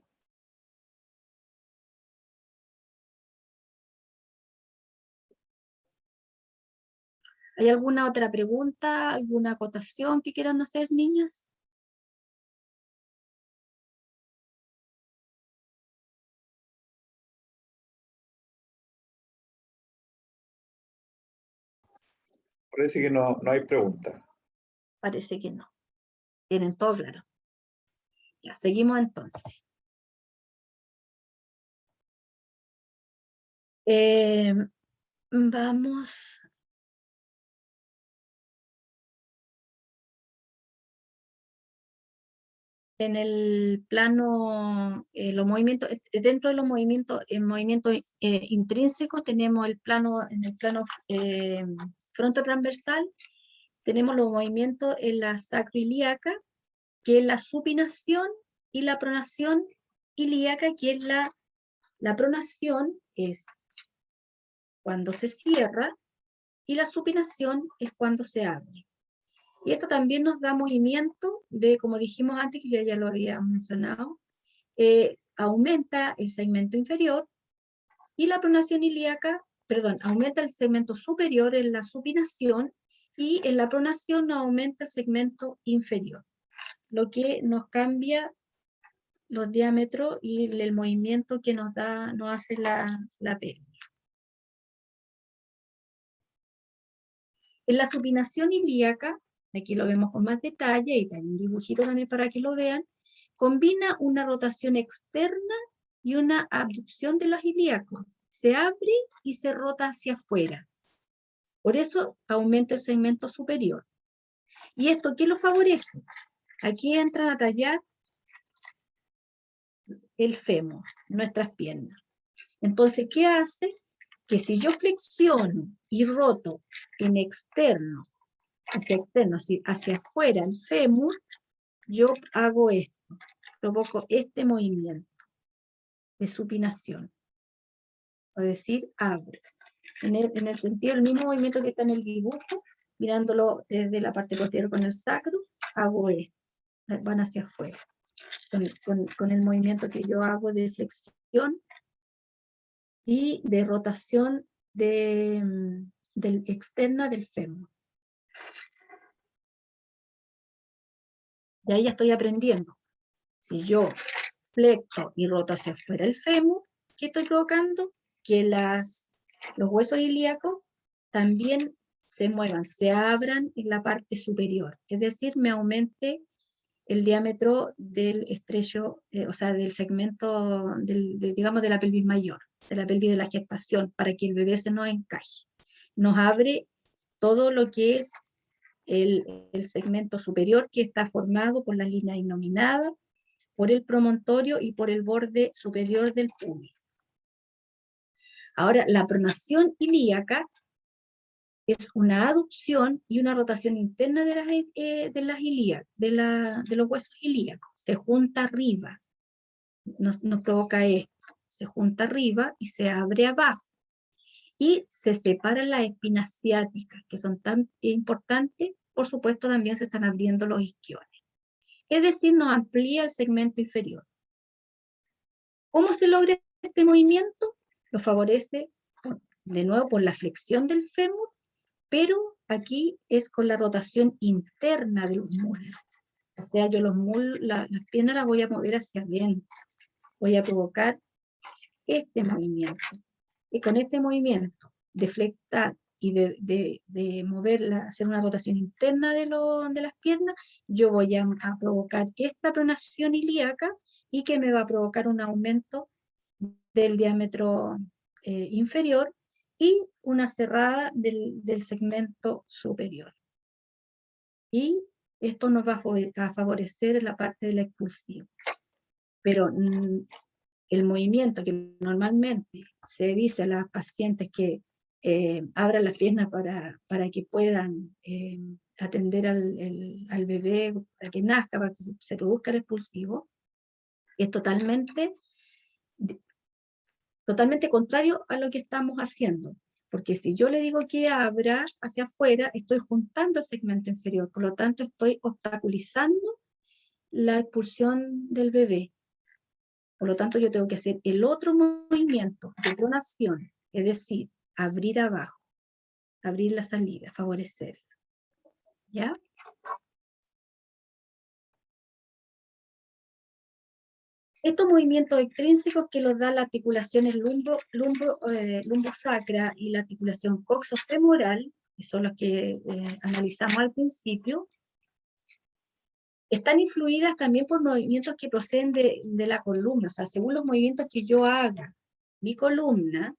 ¿Hay alguna otra pregunta, alguna acotación que quieran hacer, niñas? Parece que no hay preguntas. Parece que no. Tienen todo claro. Ya, seguimos entonces. Vamos. En el plano, los movimientos, dentro de los movimientos, intrínsecos, tenemos en el plano frontotransversal, tenemos los movimientos en la sacroilíaca, que es la supinación, y la pronación ilíaca, que es la pronación es cuando se cierra, y la supinación es cuando se abre. Y esto también nos da movimiento como dijimos antes, que yo ya lo había mencionado, aumenta el segmento inferior, y la pronación ilíaca, perdón, aumenta el segmento superior en la supinación, y en la pronación aumenta el segmento inferior, lo que nos cambia los diámetros y el movimiento que nos hace la pelvis. En la supinación ilíaca, aquí lo vemos con más detalle, y hay un dibujito también para que lo vean, combina una rotación externa y una abducción de los ilíacos. Se abre y se rota hacia afuera. Por eso aumenta el segmento superior. ¿Y esto qué lo favorece? Aquí entran a tallar el fémur, nuestras piernas. Entonces, ¿qué hace? Que si yo flexiono y roto en externo, hacia afuera el fémur, yo hago esto, provoco este movimiento de supinación, es decir, abro. En el sentido, el mismo movimiento que está en el dibujo, mirándolo desde la parte posterior con el sacro, hago esto, van hacia afuera, con el movimiento que yo hago de flexión y de rotación externa del fémur. De ahí ya estoy aprendiendo. Si yo flecto y roto hacia afuera el fémur, ¿qué estoy provocando? Que los huesos ilíacos también se muevan, se abran en la parte superior. Es decir, me aumente el diámetro del estrella, o sea, del segmento, digamos, de la pelvis mayor, de la pelvis de la gestación, para que el bebé se nos encaje. Nos abre todo lo que es el segmento superior, que está formado por las líneas innominadas, por el promontorio y por el borde superior del pubis. Ahora, la pronación ilíaca es una aducción y una rotación interna de los huesos ilíacos. Se junta arriba, nos provoca esto, se junta arriba y se abre abajo. Y se separan las espinas ciáticas, que son tan importantes. Por supuesto, también se están abriendo los isquiones. Es decir, nos amplía el segmento inferior. ¿Cómo se logra este movimiento? Lo favorece, de nuevo, por la flexión del fémur, pero aquí es con la rotación interna de los muslos. O sea, yo las piernas las voy a mover hacia adentro. Voy a provocar este movimiento. Y con este movimiento deflectar y de moverla, hacer una rotación interna de las piernas, yo voy a provocar esta pronación ilíaca y que me va a provocar un aumento del diámetro inferior y una cerrada del segmento superior. Y esto nos va a favorecer la parte de la expulsión. Pero el movimiento que normalmente se dice a las pacientes que abran las piernas para que puedan atender al bebé, para que nazca, para que se produzca el expulsivo, es totalmente contrario a lo que estamos haciendo. Porque si yo le digo que abra hacia afuera, estoy juntando el segmento inferior, por lo tanto estoy obstaculizando la expulsión del bebé. Por lo tanto, yo tengo que hacer el otro movimiento de pronación, es decir, abrir abajo, abrir la salida, favorecerla. ¿Ya? Estos movimientos extrínsecos que los da la articulación lumbosacra y la articulación coxofemoral, que son los que analizamos al principio, están influidas también por movimientos que proceden de la columna. O sea, según los movimientos que yo haga mi columna,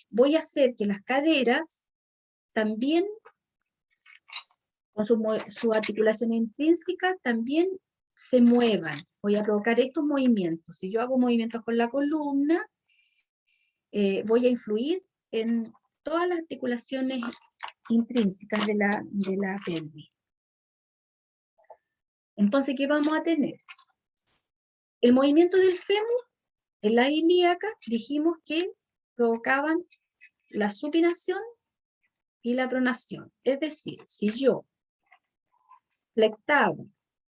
voy a hacer que las caderas también, con su articulación intrínseca, también se muevan. Voy a provocar estos movimientos. Si yo hago movimientos con la columna, voy a influir en todas las articulaciones intrínsecas de la pelvis. Entonces, ¿qué vamos a tener? El movimiento del fémur, en la ilíaca, dijimos que provocaban la supinación y la pronación. Es decir, si yo flectaba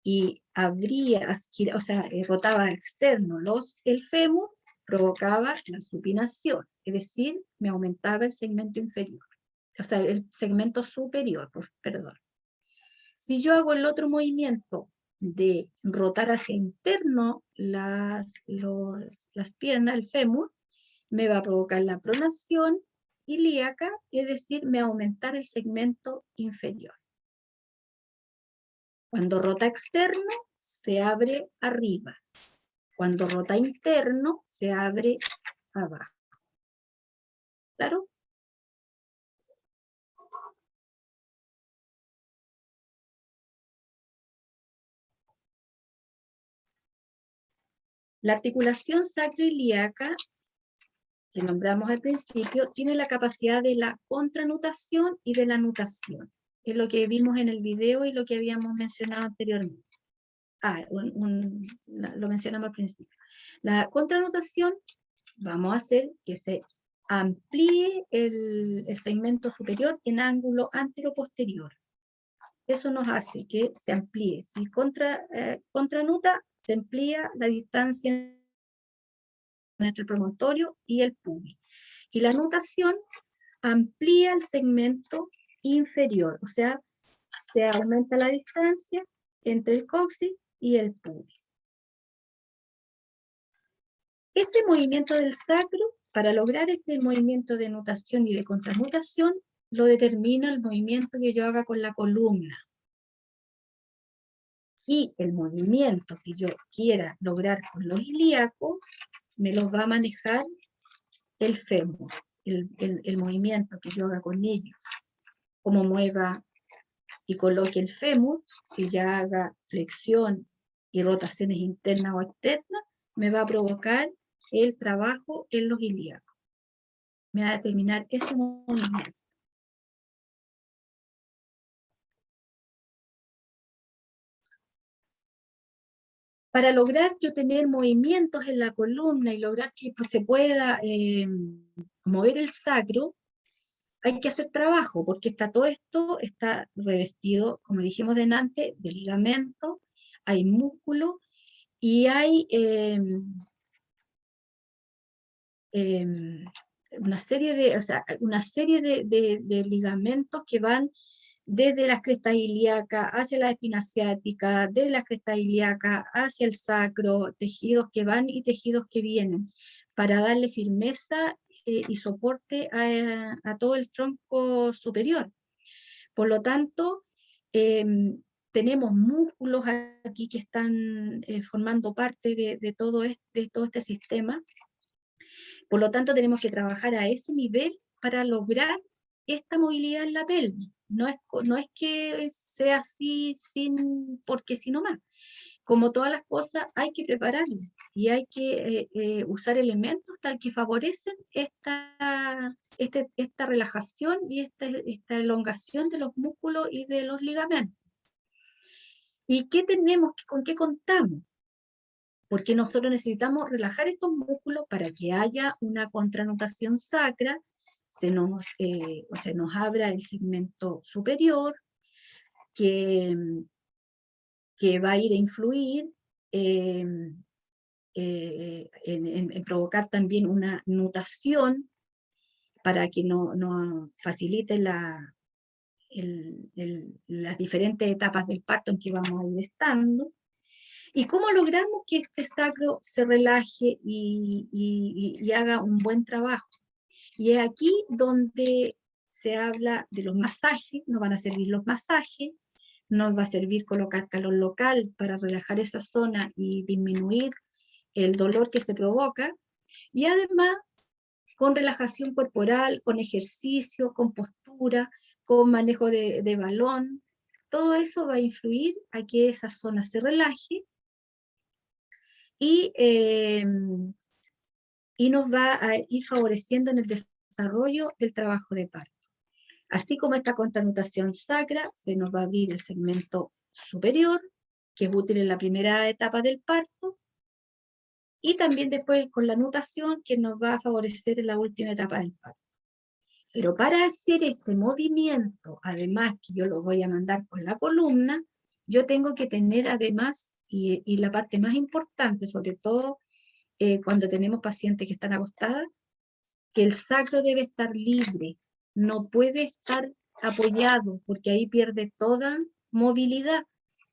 y abría, o sea, rotaba externo el fémur, provocaba la supinación, es decir, me aumentaba el segmento inferior, o sea, el segmento superior, perdón. Si yo hago el otro movimiento de rotar hacia interno las piernas, el fémur, me va a provocar la pronación ilíaca, es decir, me va a aumentar el segmento inferior. Cuando rota externo, se abre arriba. Cuando rota interno, se abre abajo. ¿Claro? La articulación sacroiliaca, que nombramos al principio, tiene la capacidad de la contranutación y de la nutación. Es lo que vimos en el video y lo que habíamos mencionado anteriormente. Lo mencionamos al principio. La contranutación, vamos a hacer que se amplíe el segmento superior en ángulo antero-posterior. Eso nos hace que se amplíe. Si contranuta, se amplía la distancia entre el promontorio y el pubis. Y la nutación amplía el segmento inferior, o sea, se aumenta la distancia entre el coxis y el pubis. Este movimiento del sacro, para lograr este movimiento de nutación y de contranutación, lo determina el movimiento que yo haga con la columna. Y el movimiento que yo quiera lograr con los ilíacos, me los va a manejar el fémur, el movimiento que yo haga con ellos. Como mueva y coloque el fémur, si ya haga flexión y rotaciones internas o externas, me va a provocar el trabajo en los ilíacos. Me va a determinar ese movimiento. Para lograr yo tener movimientos en la columna y lograr que se pueda mover el sacro, hay que hacer trabajo, porque todo esto está revestido, como dijimos delante, de ligamento, hay músculo y hay una serie de ligamentos que van desde las crestas ilíacas hacia la espina ciática, desde las crestas ilíacas hacia el sacro, tejidos que van y tejidos que vienen, para darle firmeza y soporte a todo el tronco superior. Por lo tanto, tenemos músculos aquí que están formando parte de todo este sistema. Por lo tanto, tenemos que trabajar a ese nivel para lograr esta movilidad en la pelvis. No es que sea así porque sí nomás. Como todas las cosas, hay que prepararlas y hay que usar elementos tal que favorecen esta relajación y esta elongación de los músculos y de los ligamentos. ¿Y qué tenemos? ¿Con qué contamos? Porque nosotros necesitamos relajar estos músculos para que haya una contranutación sacra, se nos abra el segmento superior, que va a ir a influir en provocar también una nutación para que no facilite las diferentes etapas del parto en que vamos a ir estando. ¿Y cómo logramos que este sacro se relaje y haga un buen trabajo? Y es aquí donde se habla de los masajes. Nos van a servir los masajes, nos va a servir colocar calor local para relajar esa zona y disminuir el dolor que se provoca, y además con relajación corporal, con ejercicio, con postura, con manejo de balón. Todo eso va a influir a que esa zona se relaje y nos va a ir favoreciendo en el desarrollo del trabajo de parto. Así como esta contranutación sacra, se nos va a abrir el segmento superior, que es útil en la primera etapa del parto, y también después con la nutación, que nos va a favorecer en la última etapa del parto. Pero para hacer este movimiento, además que yo lo voy a mandar con la columna, yo tengo que tener además, y la parte más importante, sobre todo cuando tenemos pacientes que están acostadas, que el sacro debe estar libre, no puede estar apoyado, porque ahí pierde toda movilidad.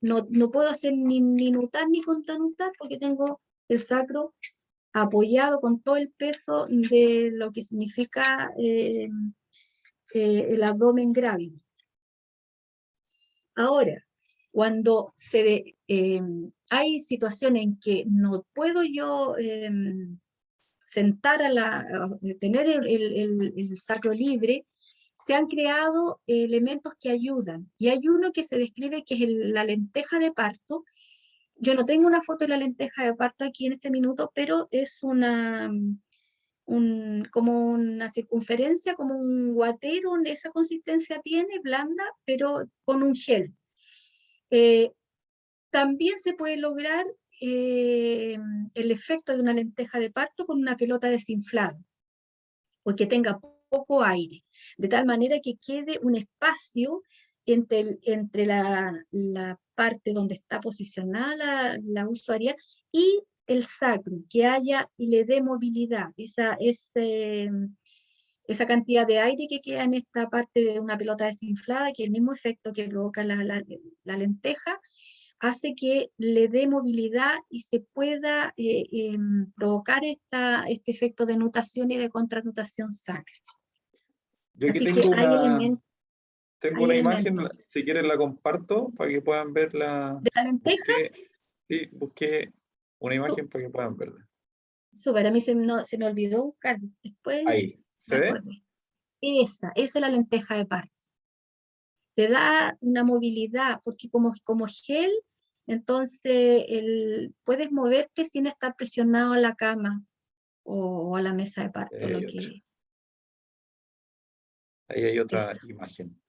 No puedo hacer ni nutar ni contranutar, porque tengo el sacro apoyado con todo el peso de lo que significa el abdomen grávido. Ahora, cuando hay situaciones en que no puedo yo tener el sacro libre, se han creado elementos que ayudan. Y hay uno que se describe que es la lenteja de parto. Yo no tengo una foto de la lenteja de parto aquí en este minuto, pero es como una circunferencia, como un guatero, donde esa consistencia tiene, blanda, pero con un gel. También se puede lograr el efecto de una lenteja de parto con una pelota desinflada, porque tenga poco aire, de tal manera que quede un espacio entre la parte donde está posicionada la usuaria y el sacro, que haya y le dé movilidad, esa cantidad de aire que queda en esta parte de una pelota desinflada, que el mismo efecto que provoca la lenteja, hace que le dé movilidad y se pueda provocar este efecto de nutación y de contranutación sacra. Yo aquí Así que hay una imagen, elementos. si quieren la comparto para que puedan verla. ¿De la lenteja? Busqué una imagen para que puedan verla. Súper, a mí se me olvidó buscar, después Ahí, ¿se me ve? acordé. Esa es la lenteja de parto. Te da una movilidad, porque como gel, entonces puedes moverte sin estar presionado a la cama o a la mesa de parto. Ahí hay otra Esa. imagen.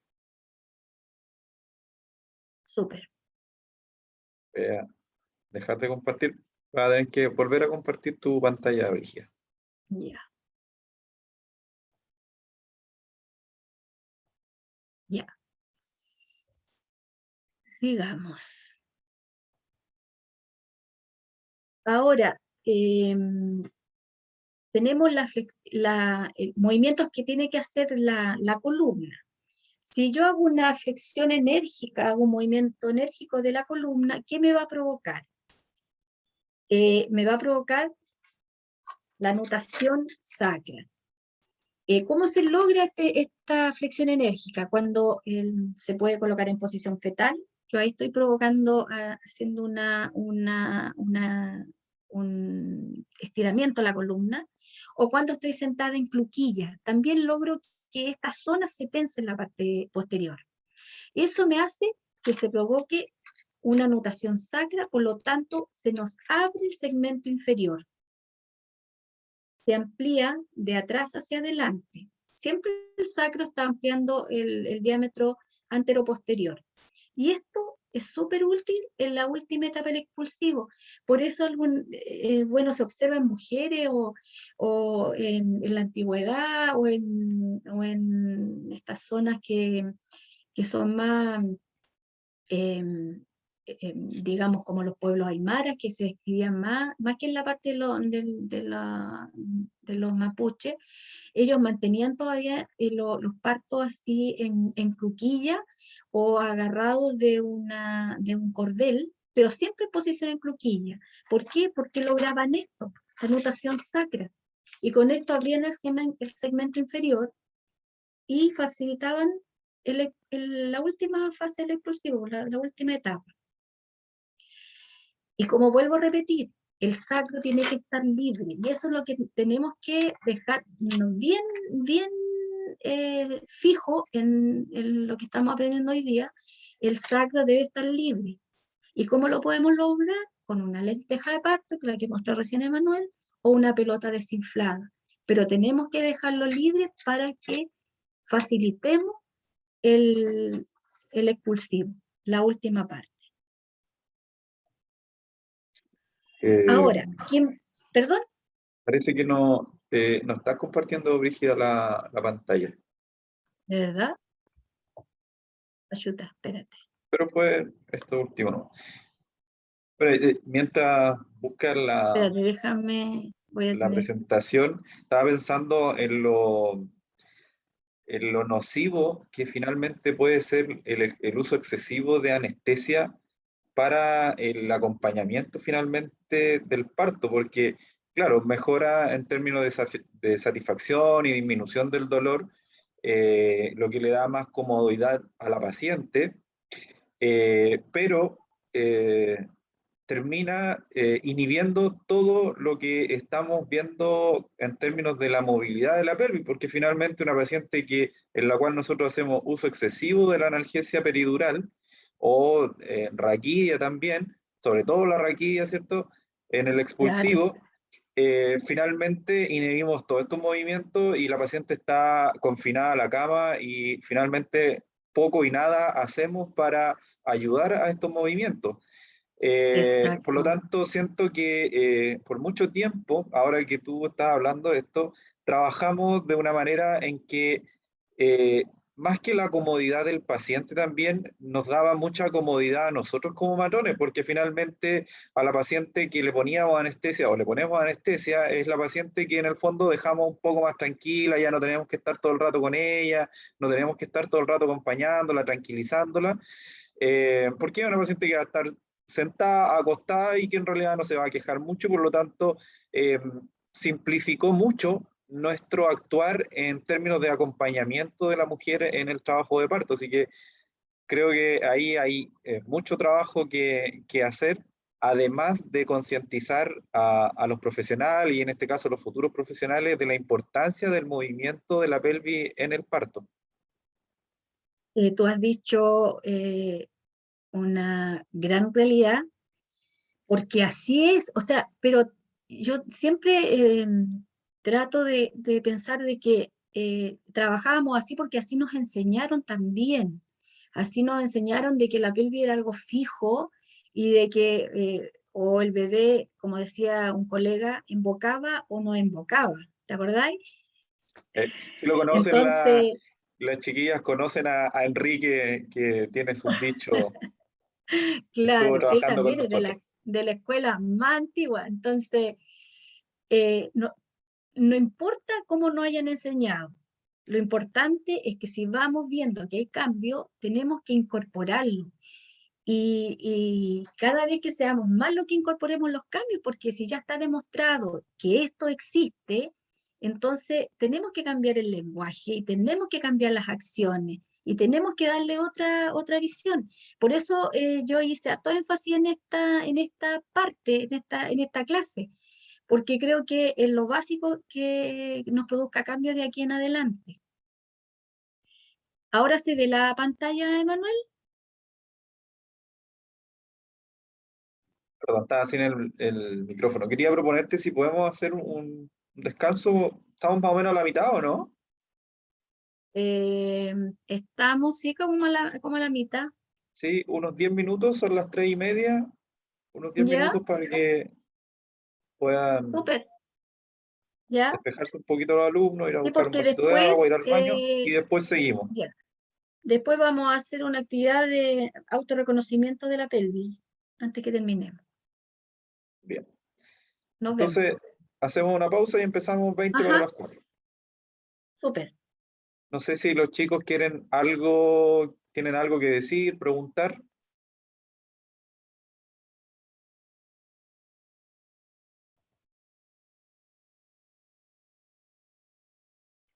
Súper. Voy a dejar de compartir. Vas a tener que volver a compartir tu pantalla, Brigia. Ya. Ya. Sigamos. Ahora, tenemos movimientos que tiene que hacer la columna. Si yo hago una flexión enérgica, hago un movimiento enérgico de la columna, ¿qué me va a provocar? Me va a provocar la nutación sacra. ¿Cómo se logra esta flexión enérgica? Cuando se puede colocar en posición fetal, yo ahí estoy provocando, haciendo un estiramiento a la columna, o cuando estoy sentada en cluquilla, también logro que esta zona se tense en la parte posterior. Eso me hace que se provoque una nutación sacra, por lo tanto se nos abre el segmento inferior. Se amplía de atrás hacia adelante. Siempre el sacro está ampliando el diámetro anteroposterior. Y esto es súper útil en la última etapa del expulsivo. Por eso bueno, se observa en mujeres o en la antigüedad o en estas zonas que son más, digamos, como los pueblos aymaras, que se escribían más que en la parte de los mapuches. Ellos mantenían todavía los partos así en cruquilla o agarrados de un cordel, pero siempre en posición en cruquilla. ¿Por qué? Porque lograban esto, la nutación sacra. Y con esto abrían el segmento inferior y facilitaban la última fase del explosivo, la última etapa. Y como vuelvo a repetir, el sacro tiene que estar libre, y eso es lo que tenemos que dejar bien, bien fijo en lo que estamos aprendiendo hoy día. El sacro debe estar libre. ¿Y cómo lo podemos lograr? Con una lenteja de parto, que la que mostró recién Emanuel, o una pelota desinflada. Pero tenemos que dejarlo libre para que facilitemos el expulsivo, la última parte. Ahora, ¿perdón? Parece que no estás compartiendo, Brígida, la pantalla. ¿De verdad? Ayuda, espérate. Pero fue esto último, ¿no? Pero, mientras buscas Espérate, déjame, voy a la tener... presentación, estaba pensando en lo nocivo que finalmente puede ser el uso excesivo de anestesia para el acompañamiento finalmente del parto, porque, claro, mejora en términos de satisfacción y disminución del dolor, lo que le da más comodidad a la paciente, pero termina inhibiendo todo lo que estamos viendo en términos de la movilidad de la pelvis, porque finalmente una paciente en la cual nosotros hacemos uso excesivo de la analgesia peridural o raquidia también, sobre todo la raquidia, ¿cierto? En el expulsivo, finalmente inhibimos todos estos movimientos y la paciente está confinada a la cama y finalmente poco y nada hacemos para ayudar a estos movimientos. Por lo Exacto. tanto, siento que por mucho tiempo, ahora que tú estás hablando de esto, trabajamos de una manera en que más que la comodidad del paciente también nos daba mucha comodidad a nosotros como matrones, porque finalmente a la paciente que le poníamos anestesia o le ponemos anestesia es la paciente que en el fondo dejamos un poco más tranquila, ya no tenemos que estar todo el rato con ella, no tenemos que estar todo el rato acompañándola, tranquilizándola, porque es una paciente que va a estar sentada, acostada y que en realidad no se va a quejar mucho, por lo tanto, simplificó mucho nuestro actuar en términos de acompañamiento de la mujer en el trabajo de parto, así que creo que ahí hay mucho trabajo que hacer, además de concientizar a los profesionales y en este caso los futuros profesionales de la importancia del movimiento de la pelvis en el parto. Tú has dicho una gran realidad, porque así es, o sea, pero yo siempre trato de pensar de que trabajábamos así porque así nos enseñaron también, así nos enseñaron de que la pelvis era algo fijo y de que o el bebé, como decía un colega, invocaba o no invocaba, ¿te acordáis? Si lo conocen, Entonces, las chiquillas conocen a Enrique, que tiene sus dichos, estuvo claro, él trabajando con también es nosotros. de la escuela más antigua, entonces no, no importa cómo nos hayan enseñado, lo importante es que si vamos viendo que hay cambio, tenemos que incorporarlo. Y cada vez que seamos más lo que incorporemos los cambios, porque si ya está demostrado que esto existe, Entonces, tenemos que cambiar el lenguaje y tenemos que cambiar las acciones y tenemos que darle otra visión. Por eso yo hice harto énfasis en esta parte, en esta clase, porque creo que es lo básico que nos produzca cambios de aquí en adelante. ¿Ahora se ve la pantalla, Emanuel? Perdón, estaba sin el micrófono. Quería proponerte si podemos hacer un descanso. ¿Estamos más o menos a la mitad o no? Estamos, sí, como a la mitad. Sí, unos 10 minutos, son las 3:30. Unos 10 ¿Ya? minutos para que puedan Súper. ¿Ya? despejarse un poquito los alumnos, ir a Sí, buscar un porque vasito de agua, ir después, al baño y después seguimos. ya, después vamos a hacer una actividad de autorreconocimiento de la pelvis, antes que terminemos. Bien. Nos vemos. Entonces, hacemos una pausa y empezamos 20 para Ajá, las 4. súper. No sé si los chicos tienen algo que decir, preguntar.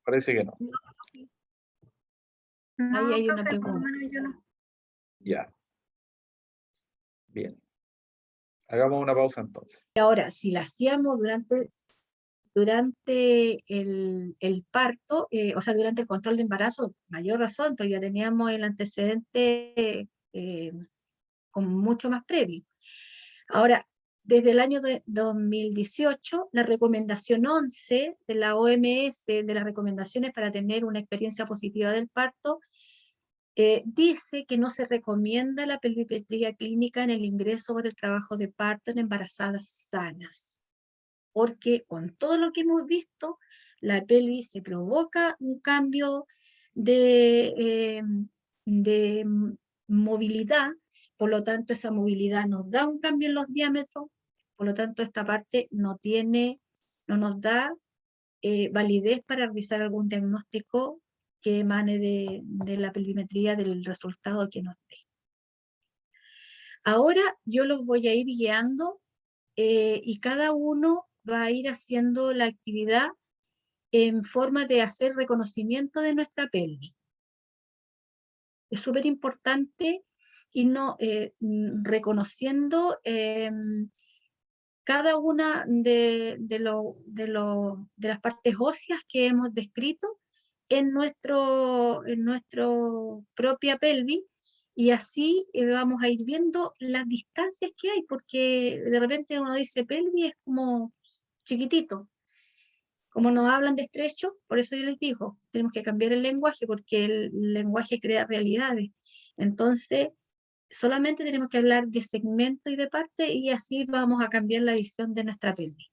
Parece que no. Ahí No, hay una profe, por lo pregunta. menos yo no. Ya. Bien. Hagamos una pausa entonces. Ahora, si la hacíamos durante el parto, o sea, durante el control de embarazo, mayor razón, pues ya teníamos el antecedente con mucho más previo. Ahora, desde el año 2018, la recomendación 11 de la OMS, de las recomendaciones para tener una experiencia positiva del parto, dice que no se recomienda la pelvimetría clínica en el ingreso por el trabajo de parto en embarazadas sanas, porque con todo lo que hemos visto, la pelvis se provoca un cambio de, de movilidad, por lo tanto esa movilidad nos da un cambio en los diámetros, por lo tanto esta parte no nos da validez para realizar algún diagnóstico que emane de la pelvimetría del resultado que nos dé. Ahora yo los voy a ir guiando y cada uno va a ir haciendo la actividad en forma de hacer reconocimiento de nuestra pelvis. Es súper importante y no reconociendo cada una de las partes óseas que hemos descrito en nuestro propia pelvis, y así vamos a ir viendo las distancias que hay, porque de repente uno dice pelvis es como chiquitito, como nos hablan de estrecho, por eso yo les digo, tenemos que cambiar el lenguaje, porque el lenguaje crea realidades. Entonces, solamente tenemos que hablar de segmento y de parte, y así vamos a cambiar la visión de nuestra pelvis.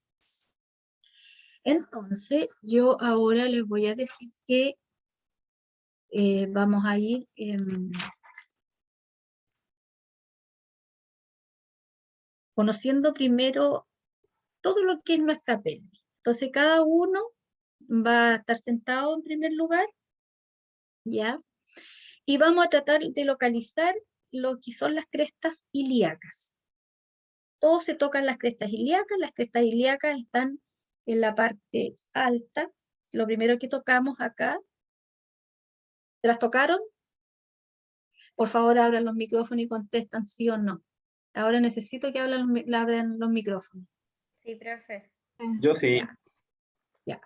Entonces, yo ahora les voy a decir que vamos a ir conociendo primero todo lo que es nuestra pelvis. Entonces, cada uno va a estar sentado en primer lugar, ¿ya? Y vamos a tratar de localizar lo que son las crestas ilíacas. Todos se tocan las crestas ilíacas están en la parte alta. Lo primero que tocamos acá, ¿se las tocaron? Por favor, abran los micrófonos y contestan sí o no. Ahora necesito que abran los micrófonos. Sí, profe. Yo sí. Ya, ya.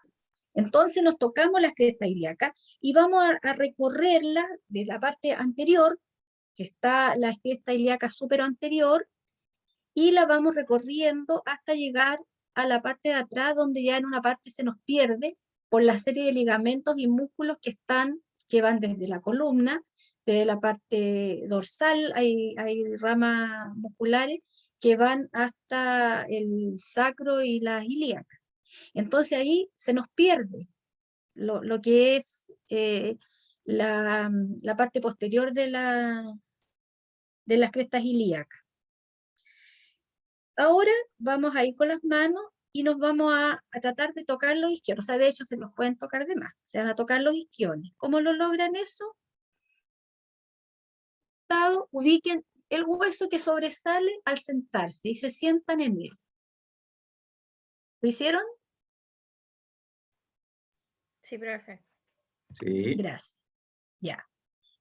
Entonces nos tocamos las crestas ilíacas y vamos a recorrerla de la parte anterior, que está la cresta ilíaca supero anterior, y la vamos recorriendo hasta llegar a la parte de atrás, donde ya en una parte se nos pierde por la serie de ligamentos y músculos que van desde la columna, desde la parte dorsal, hay ramas musculares que van hasta el sacro y las ilíacas. Entonces ahí se nos pierde lo que es la parte posterior de las crestas ilíacas. Ahora vamos a ir con las manos y nos vamos a tratar de tocar los isquiones. O sea, de hecho se los pueden tocar de más. Se van a tocar los isquiones. ¿Cómo lo logran eso? Ubiquen el hueso que sobresale al sentarse y se sientan en él. ¿Lo hicieron? Sí, profe. Sí. Gracias. Ya.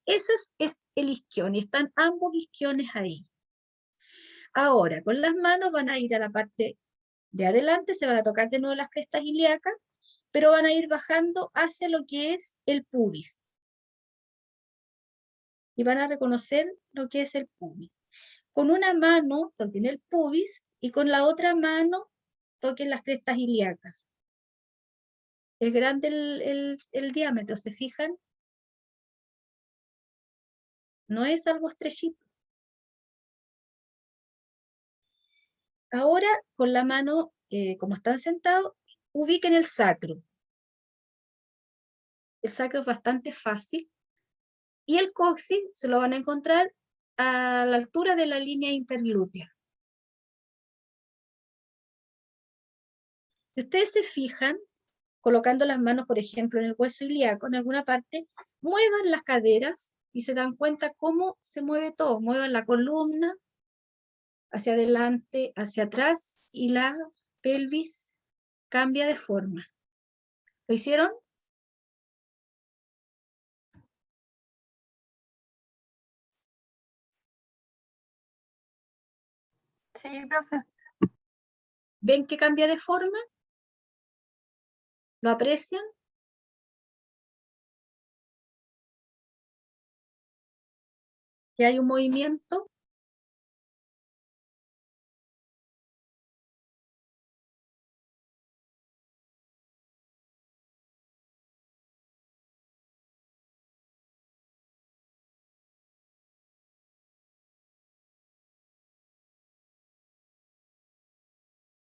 Ese es el isquion y están ambos isquiones ahí. Ahora, con las manos van a ir a la parte de adelante, se van a tocar de nuevo las crestas ilíacas, pero van a ir bajando hacia lo que es el pubis. Y van a reconocer lo que es el pubis. Con una mano toquen el pubis y con la otra mano toquen las crestas ilíacas. Es grande el diámetro, ¿se fijan? No es algo estrechito. Ahora, con la mano, como están sentados, ubiquen el sacro. El sacro es bastante fácil. Y el coxis se lo van a encontrar a la altura de la línea interglútea. Si ustedes se fijan, colocando las manos, por ejemplo, en el hueso ilíaco, en alguna parte, muevan las caderas y se dan cuenta cómo se mueve todo. Muevan la columna hacia adelante, hacia atrás, y la pelvis cambia de forma. ¿Lo hicieron? Sí, profe. ¿Ven que cambia de forma? ¿Lo aprecian? ¿Que hay un movimiento?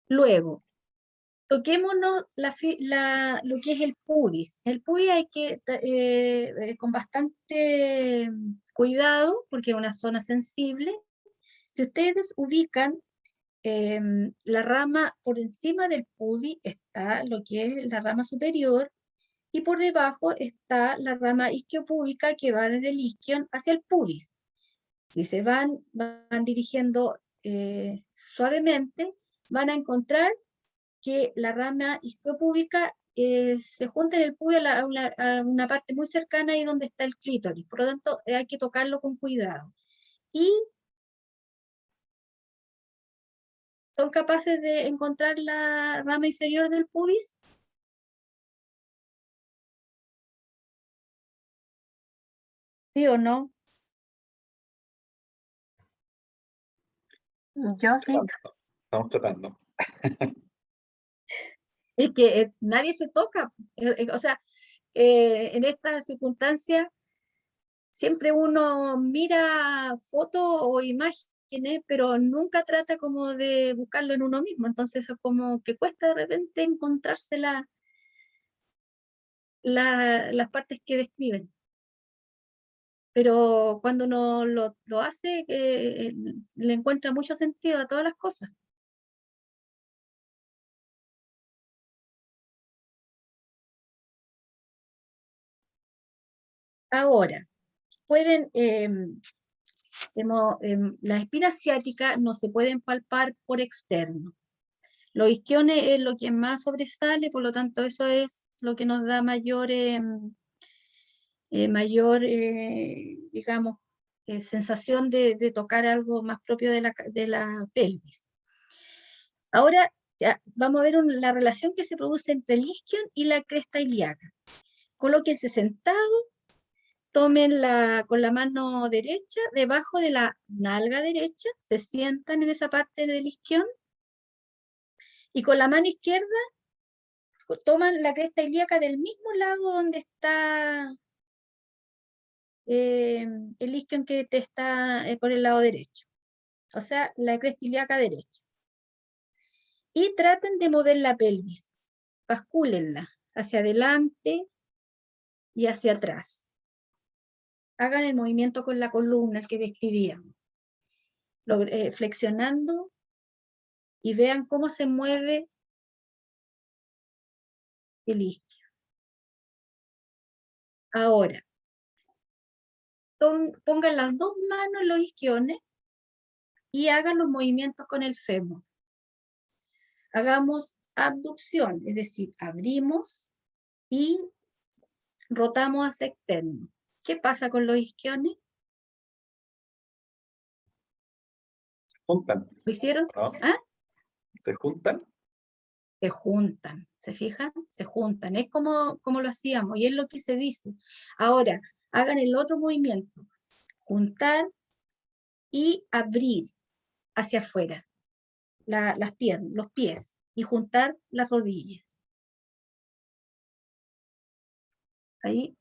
Luego, toquémonos lo que es el pubis. El pubis hay que, con bastante cuidado, porque es una zona sensible. Si ustedes ubican la rama por encima del pubis, está lo que es la rama superior, y por debajo está la rama isquiopúbica que va desde el isquion hacia el pubis. Si se van dirigiendo suavemente, van a encontrar que la rama isquiopúbica se junta en el pubis a una parte muy cercana ahí donde está el clítoris. Por lo tanto, hay que tocarlo con cuidado. Y son capaces de encontrar la rama inferior del pubis. ¿Sí o no? Yo sí. Estamos tratando. Es que nadie se toca. O sea, en estas circunstancias, siempre uno mira fotos o imágenes, pero nunca trata como de buscarlo en uno mismo. Entonces, es como que cuesta de repente encontrarse las partes que describen. Pero cuando uno lo hace, le encuentra mucho sentido a todas las cosas. Ahora, pueden, las espinas ciáticas no se pueden palpar por externo. Los isquiones es lo que más sobresale, por lo tanto eso es lo que nos da mayor, digamos, sensación de tocar algo más propio de la pelvis. Ahora ya, vamos a ver la relación que se produce entre el isquion y la cresta ilíaca. Colóquense sentado, tomen con la mano derecha debajo de la nalga derecha, se sientan en esa parte del isquion, y con la mano izquierda toman la cresta ilíaca del mismo lado donde está el isquion que te está por el lado derecho, o sea, la cresta ilíaca derecha. Y traten de mover la pelvis, bascúlenla hacia adelante y hacia atrás. Hagan el movimiento con la columna, el que describíamos, flexionando, y vean cómo se mueve el isquio. Ahora, pongan las dos manos en los isquiones y hagan los movimientos con el fémur. Hagamos abducción, es decir, abrimos y rotamos hacia externo. ¿Qué pasa con los isquiones? Juntan, ¿Lo hicieron? ¿no? ¿Ah? ¿Se juntan? Se juntan, ¿se fijan? Se juntan, es como lo hacíamos y es lo que se dice. Ahora, hagan el otro movimiento, juntar y abrir hacia afuera las piernas, los pies y juntar las rodillas. Ahí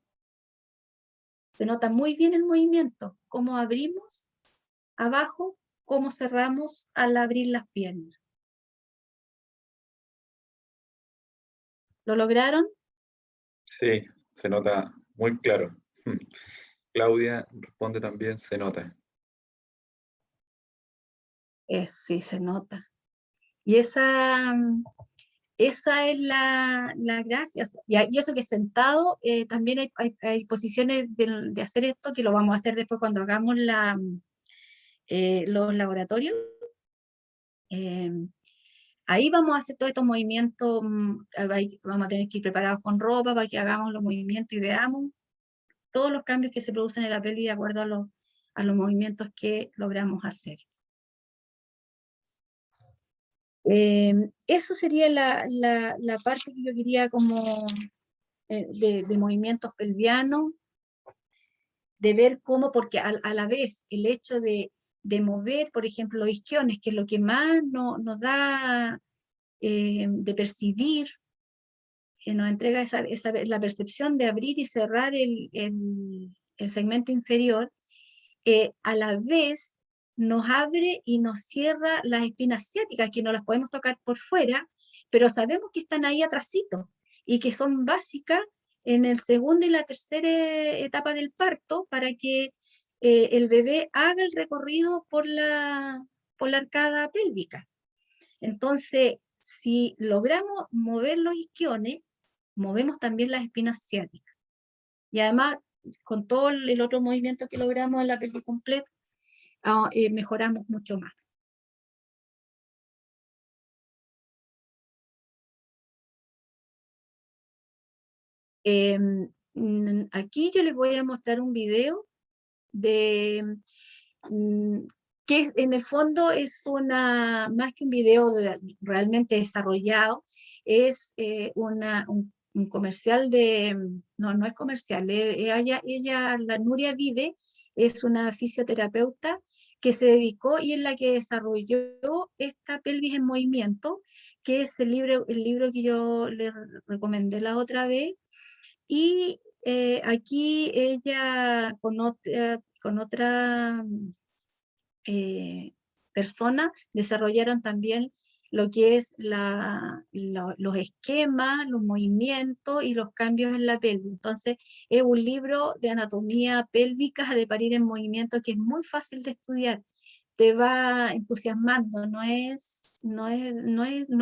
se nota muy bien el movimiento, cómo abrimos abajo, cómo cerramos al abrir las piernas. ¿Lo lograron? Sí, se nota muy claro. Claudia responde también, se nota. Sí, se nota. Y esa es la gracia. Y eso que sentado, también hay posiciones de hacer esto, que lo vamos a hacer después cuando hagamos los laboratorios. Ahí vamos a hacer todos estos movimientos, vamos a tener que ir preparados con ropa para que hagamos los movimientos y veamos todos los cambios que se producen en la pelvis de acuerdo a los movimientos que logramos hacer. Eso sería la parte que yo quería como de movimientos pelvianos, de ver cómo, porque a la vez el hecho de mover, por ejemplo, los isquiones, que es lo que más nos da de percibir, nos entrega la percepción de abrir y cerrar el segmento inferior, a la vez nos abre y nos cierra las espinas ciáticas, que no las podemos tocar por fuera, pero sabemos que están ahí atrasito y que son básicas en el segundo y la tercera etapa del parto para que el bebé haga el recorrido por la arcada pélvica. Entonces, si logramos mover los isquiones, movemos también las espinas ciáticas. Y además, con todo el otro movimiento que logramos en la pelvis completa, mejoramos mucho más. Aquí yo les voy a mostrar un video de que en el fondo es más que un video realmente desarrollado, es un comercial no es comercial, la Nuria Vive es una fisioterapeuta que se dedicó y es la que desarrolló esta pelvis en movimiento, que es el libro que yo le recomendé la otra vez, y aquí ella con otra persona desarrollaron también lo que es los esquemas, los movimientos y los cambios en la pelvis. Entonces, es un libro de anatomía pélvica de parir en movimiento que es muy fácil de estudiar. Te va entusiasmando, no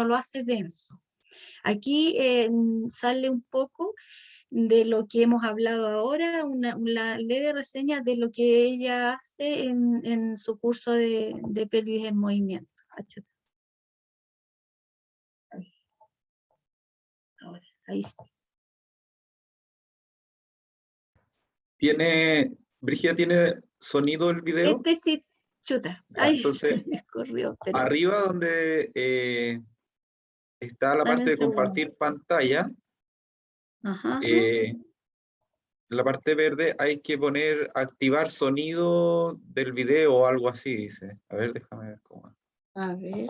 lo hace denso. Aquí sale un poco de lo que hemos hablado ahora, una leve reseña de lo que ella hace en su curso de pelvis en movimiento. Ahora, ahí sí. Brígida, ¿tiene sonido el video? Este sí, chuta. Ya, Ay, entonces, se me escorrió, pero arriba donde está la dame parte un de segundo. compartir pantalla, Ajá. en la parte verde hay que poner activar sonido del video o algo así, dice. A ver, déjame ver cómo es. A ver.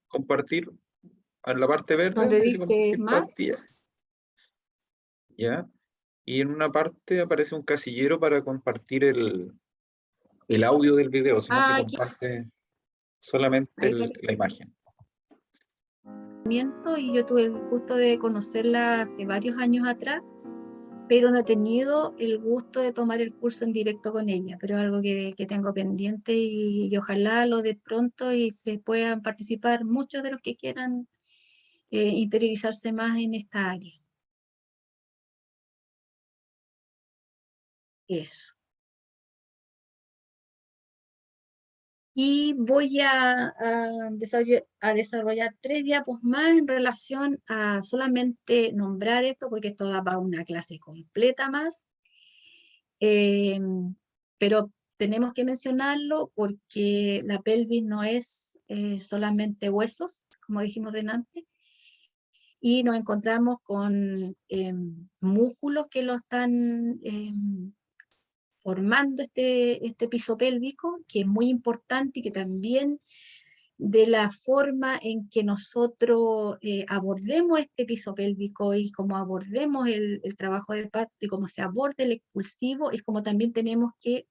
Compartir en la parte verde Donde donde dice dice compartir más. pantalla. ¿Ya? Y en una parte aparece un casillero para compartir el audio del video, si no se Aquí, comparte solamente ahí la parece. imagen. Y yo tuve el gusto de conocerla hace varios años atrás, pero no he tenido el gusto de tomar el curso en directo con ella, pero es algo que tengo pendiente y ojalá lo de pronto y se puedan participar muchos de los que quieran interiorizarse más en esta área. Eso. Y voy a desarrollar 3 diapos más en relación a solamente nombrar esto, porque esto da para una clase completa más. Pero tenemos que mencionarlo porque la pelvis no es solamente huesos, como dijimos delante, y nos encontramos con músculos que lo están formando este piso pélvico, que es muy importante y que también de la forma en que nosotros abordemos este piso pélvico y cómo abordemos el trabajo del parto y cómo se aborda el expulsivo, es como también tenemos que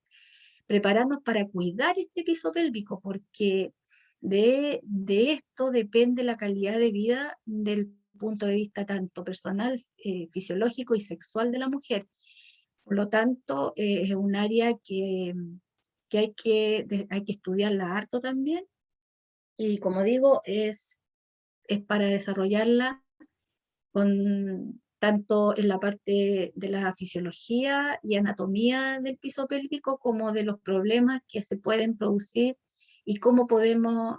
prepararnos para cuidar este piso pélvico, porque de esto depende la calidad de vida del punto de vista tanto personal, fisiológico y sexual de la mujer. Por lo tanto, es un área que hay que estudiarla harto también. Y como digo, es para desarrollarla tanto en la parte de la fisiología y anatomía del piso pélvico como de los problemas que se pueden producir y cómo podemos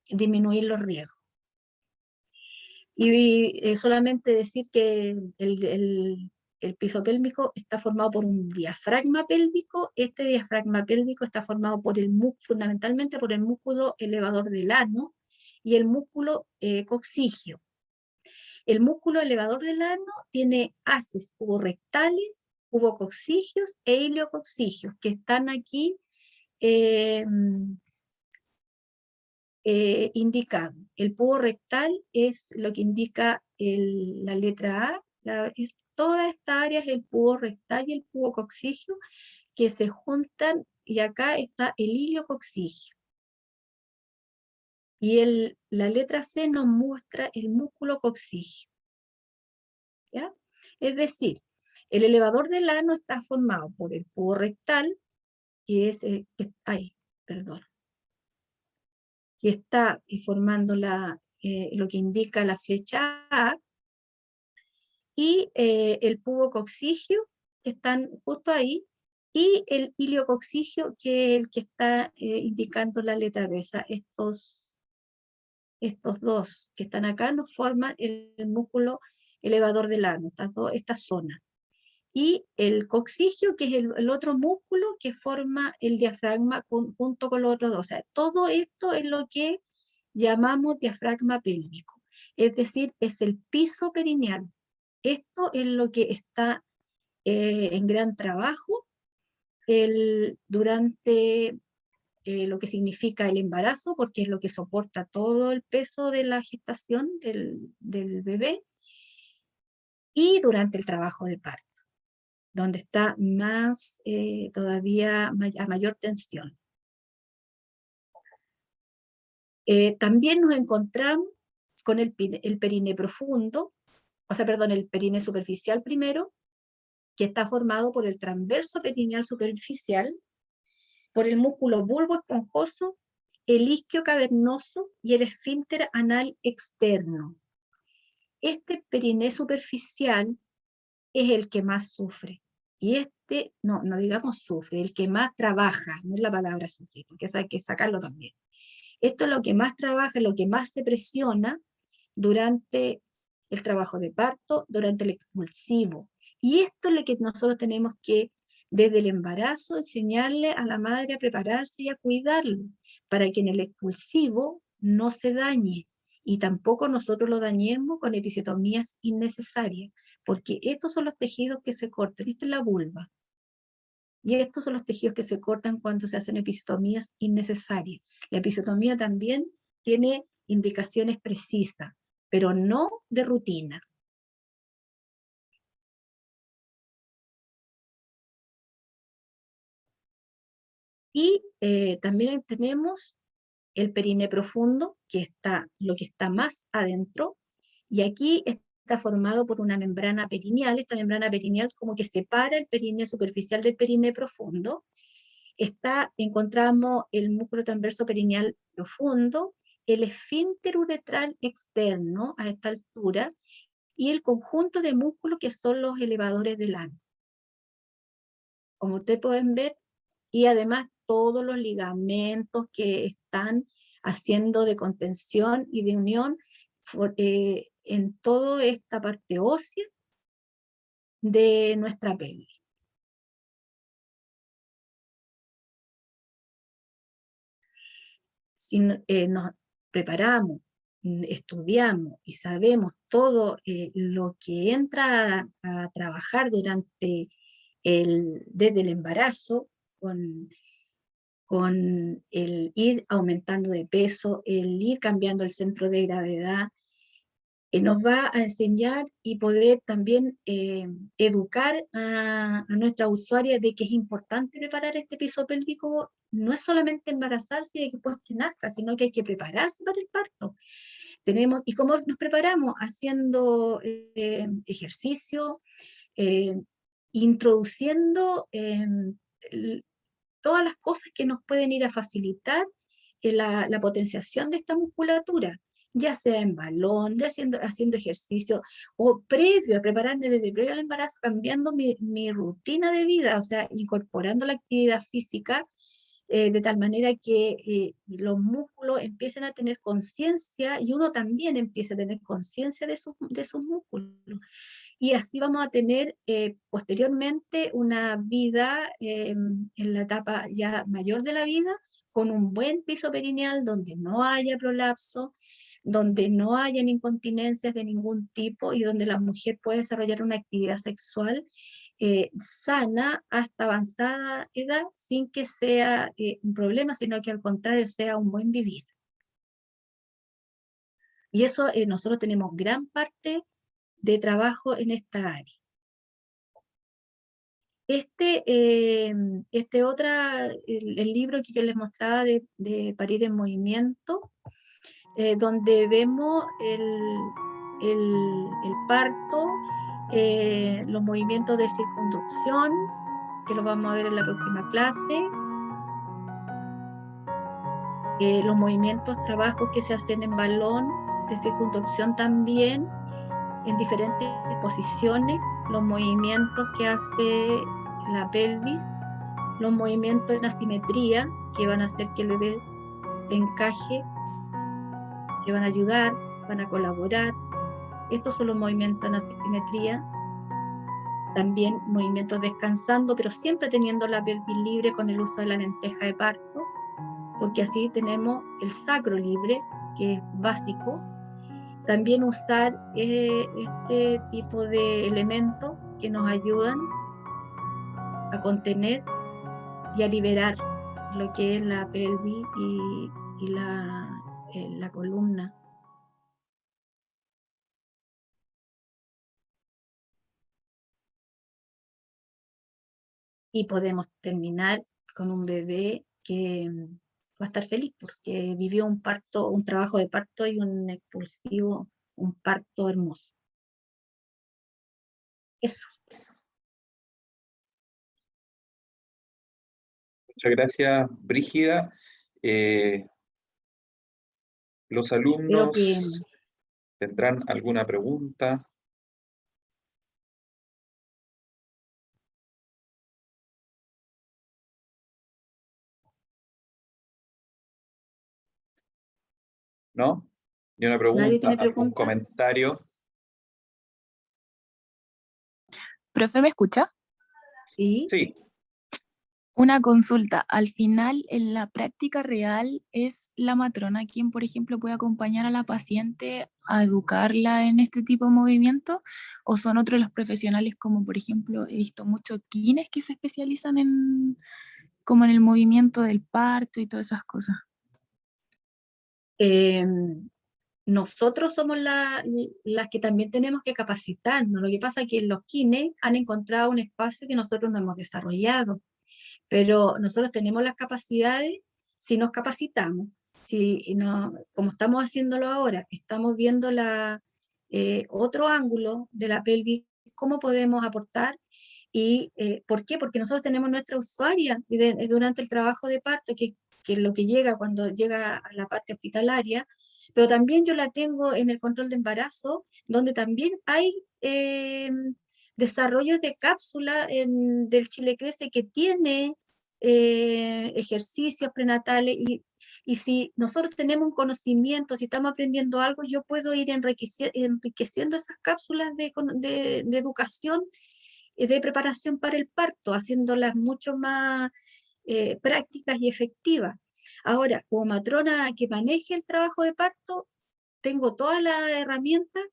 disminuir los riesgos. Y solamente decir que el piso pélvico está formado por un diafragma pélvico. Este diafragma pélvico está formado fundamentalmente por el músculo elevador del ano y el músculo coccigio. El músculo elevador del ano tiene haces puborectales, pubococcigios e iliococcigios, que están aquí indicados. El pubo rectal es lo que indica la letra A, toda esta área es el pubo rectal y el pubococcigio que se juntan, y acá está el iliococcigio. Y la letra C nos muestra el músculo coccigio. ¿Ya? Es decir, el elevador del ano está formado por el pubo rectal, que es, que está formando lo que indica la flecha A, y el pubococcigio, que están justo ahí, y el iliococcigio, que es el que está indicando la letra B. O sea, estos dos que están acá nos forman el músculo elevador del ano, esta zona. Y el coccigio, que es el otro músculo que forma el diafragma junto con los otros dos. O sea, todo esto es lo que llamamos diafragma pélvico. Es decir, es el piso perineal. Esto es lo que está en gran trabajo durante lo que significa el embarazo, porque es lo que soporta todo el peso de la gestación del bebé, y durante el trabajo de parto, donde está más todavía a mayor tensión. También nos encontramos con el perine profundo, o sea, perdón, el perine superficial primero, que está formado por el transverso perineal superficial, por el músculo bulbo esponjoso, el isquio cavernoso y el esfínter anal externo. Este periné superficial es el que más sufre. Y no digamos sufre, el que más trabaja, no es la palabra sufrir, porque eso hay que sacarlo también. Esto es lo que más trabaja, lo que más se presiona durante el trabajo de parto, durante el expulsivo. Y esto es lo que nosotros tenemos que, desde el embarazo, enseñarle a la madre a prepararse y a cuidarlo, para que en el expulsivo no se dañe, y tampoco nosotros lo dañemos con episiotomías innecesarias, porque estos son los tejidos que se cortan. Esta es la vulva. Y estos son los tejidos que se cortan cuando se hacen episiotomías innecesarias. La episiotomía también tiene indicaciones precisas, pero no de rutina. Y también tenemos el perine profundo, lo que está más adentro, y aquí está formado por una membrana perineal. Esta membrana perineal como que separa el perine superficial del perine profundo. Encontramos el músculo transverso perineal profundo, el esfínter uretral externo a esta altura, y el conjunto de músculos que son los elevadores del ano. Como ustedes pueden ver, y además todos los ligamentos que están haciendo de contención y de unión en toda esta parte ósea de nuestra pelvis. Si nos preparamos, estudiamos y sabemos todo lo que entra a trabajar desde el embarazo, con el ir aumentando de peso, el ir cambiando el centro de gravedad, nos va a enseñar y poder también educar a nuestra usuaria de que es importante preparar este piso pélvico, no es solamente embarazarse y de que después que nazca, sino que hay que prepararse para el parto. ¿Y cómo nos preparamos? Haciendo ejercicio, introduciendo todas las cosas que nos pueden ir a facilitar la potenciación de esta musculatura, ya sea en balón, ya haciendo ejercicio, o prepararme desde previo al embarazo, cambiando mi rutina de vida, o sea, incorporando la actividad física, de tal manera que los músculos empiecen a tener conciencia y uno también empiece a tener conciencia de sus músculos. Y así vamos a tener posteriormente una vida en la etapa ya mayor de la vida, con un buen piso perineal donde no haya prolapso, donde no hayan incontinencias de ningún tipo y donde la mujer puede desarrollar una actividad sexual sana hasta avanzada edad sin que sea un problema, sino que al contrario sea un buen vivir. Y eso nosotros tenemos gran parte de trabajo en esta área. El libro que yo les mostraba de Parir en Movimiento, donde vemos el parto, los movimientos de circunducción, que lo vamos a ver en la próxima clase, los movimientos, trabajos que se hacen en balón, de circunducción también, en diferentes posiciones, los movimientos que hace la pelvis, los movimientos en asimetría, que van a hacer que el bebé se encaje, que van a ayudar, van a colaborar. Estos son los movimientos en asimetría. También movimientos descansando, pero siempre teniendo la pelvis libre con el uso de la lenteja de parto, porque así tenemos el sacro libre, que es básico. También usar este tipo de elementos que nos ayudan a contener y a liberar lo que es la pelvis y la columna. Y podemos terminar con un bebé que va a estar feliz porque vivió un trabajo de parto y un expulsivo, un parto hermoso. Eso. Muchas gracias, Brígida. Los Espero alumnos que tendrán alguna pregunta. ¿No? ¿Ni una nadie pregunta, tiene algún preguntas. comentario? ¿Profe, me escucha? Sí. Sí. Una consulta. Al final, en la práctica real, ¿es la matrona quien, por ejemplo, puede acompañar a la paciente a educarla en este tipo de movimientos? ¿O son otros los profesionales, como por ejemplo, he visto muchos kines que se especializan como en el movimiento del parto y todas esas cosas? Nosotros somos las que también tenemos que capacitarnos. Lo que pasa es que los kines han encontrado un espacio que nosotros no hemos desarrollado, pero nosotros tenemos las capacidades si nos capacitamos. Como estamos haciéndolo ahora, estamos viendo otro ángulo de la pelvis, cómo podemos aportar. ¿Y por qué? Porque nosotros tenemos nuestra usuaria durante el trabajo de parto, que es lo que llega cuando llega a la parte hospitalaria, pero también yo la tengo en el control de embarazo, donde también hay desarrollos de cápsula del Chile Crece que tiene ejercicios prenatales, y si nosotros tenemos un conocimiento, si estamos aprendiendo algo, yo puedo ir enriqueciendo esas cápsulas de educación, de preparación para el parto, haciéndolas mucho más prácticas y efectivas. Ahora, como matrona que maneje el trabajo de parto, tengo todas las herramientas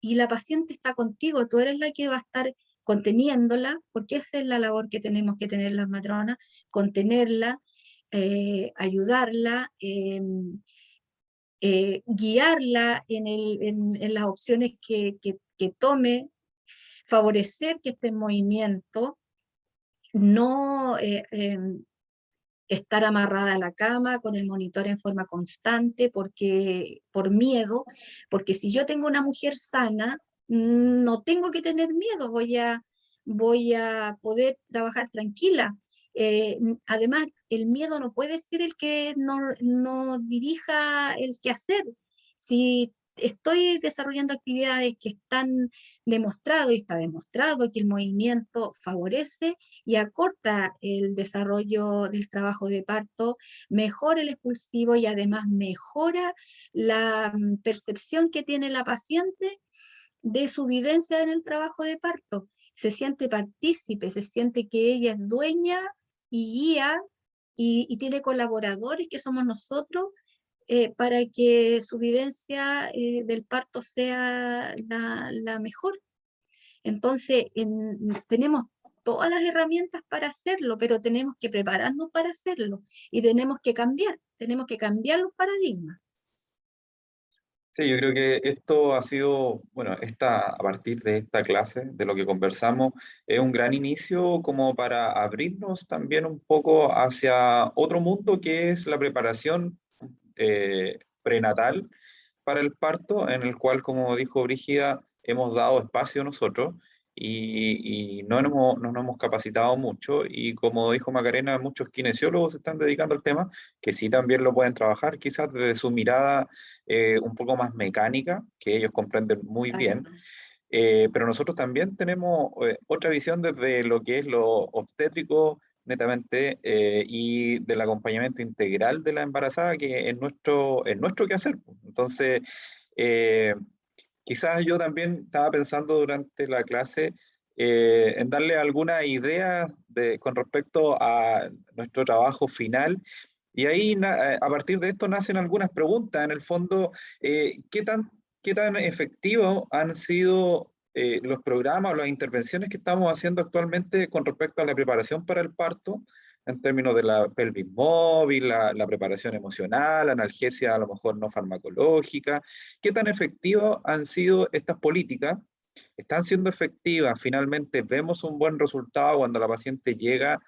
y la paciente está contigo, tú eres la que va a estar conteniéndola, porque esa es la labor que tenemos que tener las matronas, contenerla, ayudarla, guiarla en las opciones que tome, favorecer que esté en movimiento, no estar amarrada a la cama con el monitor en forma constante por miedo, porque si yo tengo una mujer sana, no tengo que tener miedo, voy a poder trabajar tranquila. Además, el miedo no puede ser el que no dirija el quehacer. Si estoy desarrollando actividades que están demostrado y está demostrado que el movimiento favorece y acorta el desarrollo del trabajo de parto, mejora el expulsivo y además mejora la percepción que tiene la paciente de su vivencia en el trabajo de parto. Se siente partícipe, se siente que ella es dueña y guía y tiene colaboradores que somos nosotros para que su vivencia del parto sea la mejor. Entonces, tenemos todas las herramientas para hacerlo, pero tenemos que prepararnos para hacerlo y tenemos que cambiar los paradigmas. Sí, yo creo que esto ha sido, bueno, a partir de esta clase, de lo que conversamos, es un gran inicio como para abrirnos también un poco hacia otro mundo que es la preparación prenatal para el parto, en el cual, como dijo Brígida, hemos dado espacio nosotros y no nos hemos capacitado mucho. Y como dijo Macarena, muchos kinesiólogos se están dedicando al tema, que sí también lo pueden trabajar, quizás desde su mirada un poco más mecánica, que ellos comprenden muy bien. Exacto. Pero nosotros también tenemos otra visión desde lo que es lo obstétrico netamente y del acompañamiento integral de la embarazada, que es nuestro quehacer. Entonces, eh, quizás yo también estaba pensando durante la clase en darle alguna idea con respecto a nuestro trabajo final. Y ahí, a partir de esto, nacen algunas preguntas. En el fondo, qué tan efectivos han sido los programas o las intervenciones que estamos haciendo actualmente con respecto a la preparación para el parto, en términos de la pelvis móvil, la preparación emocional, analgesia a lo mejor no farmacológica? ¿Qué tan efectivas han sido estas políticas? ¿Están siendo efectivas? Finalmente vemos un buen resultado cuando la paciente llega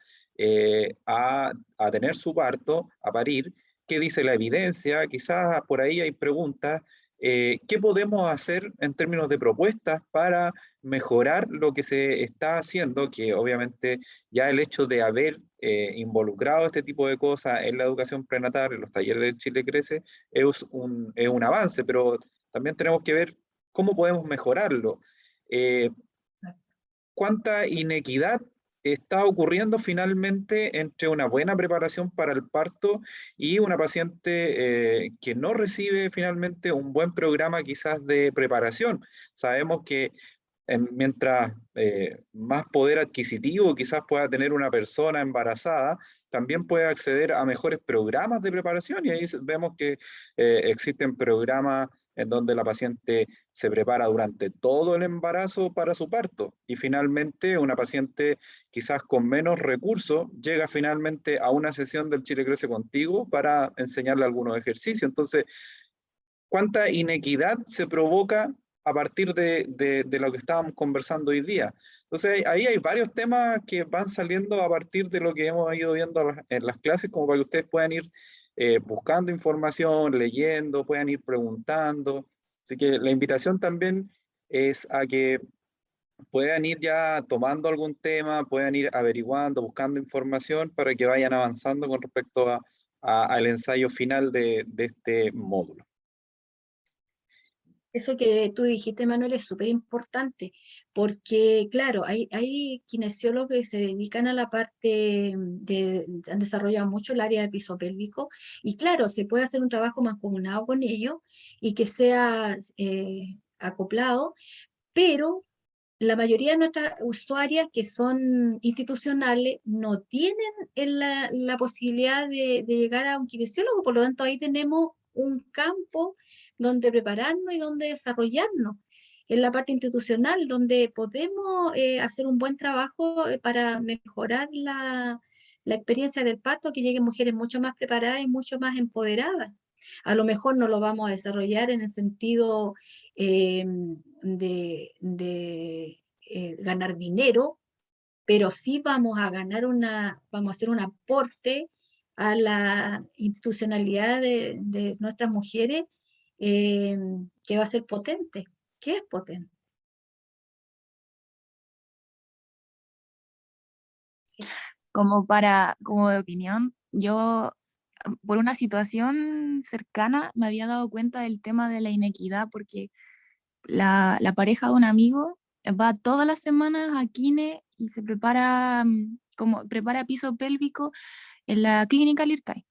a tener su parto, a parir. ¿Qué dice la evidencia? Quizás por ahí hay preguntas. ¿Qué podemos hacer en términos de propuestas para mejorar lo que se está haciendo? Que obviamente ya el hecho de haber involucrado este tipo de cosas en la educación prenatal, en los talleres de Chile Crece, es un avance, pero también tenemos que ver cómo podemos mejorarlo. ¿Cuánta inequidad está ocurriendo finalmente entre una buena preparación para el parto y una paciente que no recibe finalmente un buen programa quizás de preparación? Sabemos que mientras más poder adquisitivo quizás pueda tener una persona embarazada, también puede acceder a mejores programas de preparación, y ahí vemos que existen programas en donde la paciente se prepara durante todo el embarazo para su parto, y finalmente una paciente quizás con menos recursos llega finalmente a una sesión del Chile Crece Contigo para enseñarle algunos ejercicios. Entonces, ¿cuánta inequidad se provoca a partir de lo que estábamos conversando hoy día? Entonces, ahí hay varios temas que van saliendo a partir de lo que hemos ido viendo en las clases, como para que ustedes puedan ir buscando información, leyendo, puedan ir preguntando. Así que la invitación también es a que puedan ir ya tomando algún tema, puedan ir averiguando, buscando información para que vayan avanzando con respecto al ensayo final de este módulo. Eso que tú dijiste, Manuel, es súper importante, porque claro, hay kinesiólogos que se dedican a la parte han desarrollado mucho el área de piso pélvico, y claro, se puede hacer un trabajo mancomunado con ellos y que sea acoplado, pero la mayoría de nuestras usuarias que son institucionales no tienen la posibilidad de llegar a un kinesiólogo, por lo tanto ahí tenemos un campo donde prepararnos y donde desarrollarnos. En la parte institucional, donde podemos hacer un buen trabajo para mejorar la experiencia del parto, que lleguen mujeres mucho más preparadas y mucho más empoderadas. A lo mejor no lo vamos a desarrollar en el sentido de ganar dinero, pero sí vamos a vamos a hacer un aporte a la institucionalidad de nuestras mujeres, eh, que va a ser potente, que es potente. Como de opinión, yo por una situación cercana me había dado cuenta del tema de la inequidad, porque la pareja de un amigo va todas las semanas a Kine y se prepara, prepara piso pélvico en la clínica Lircay.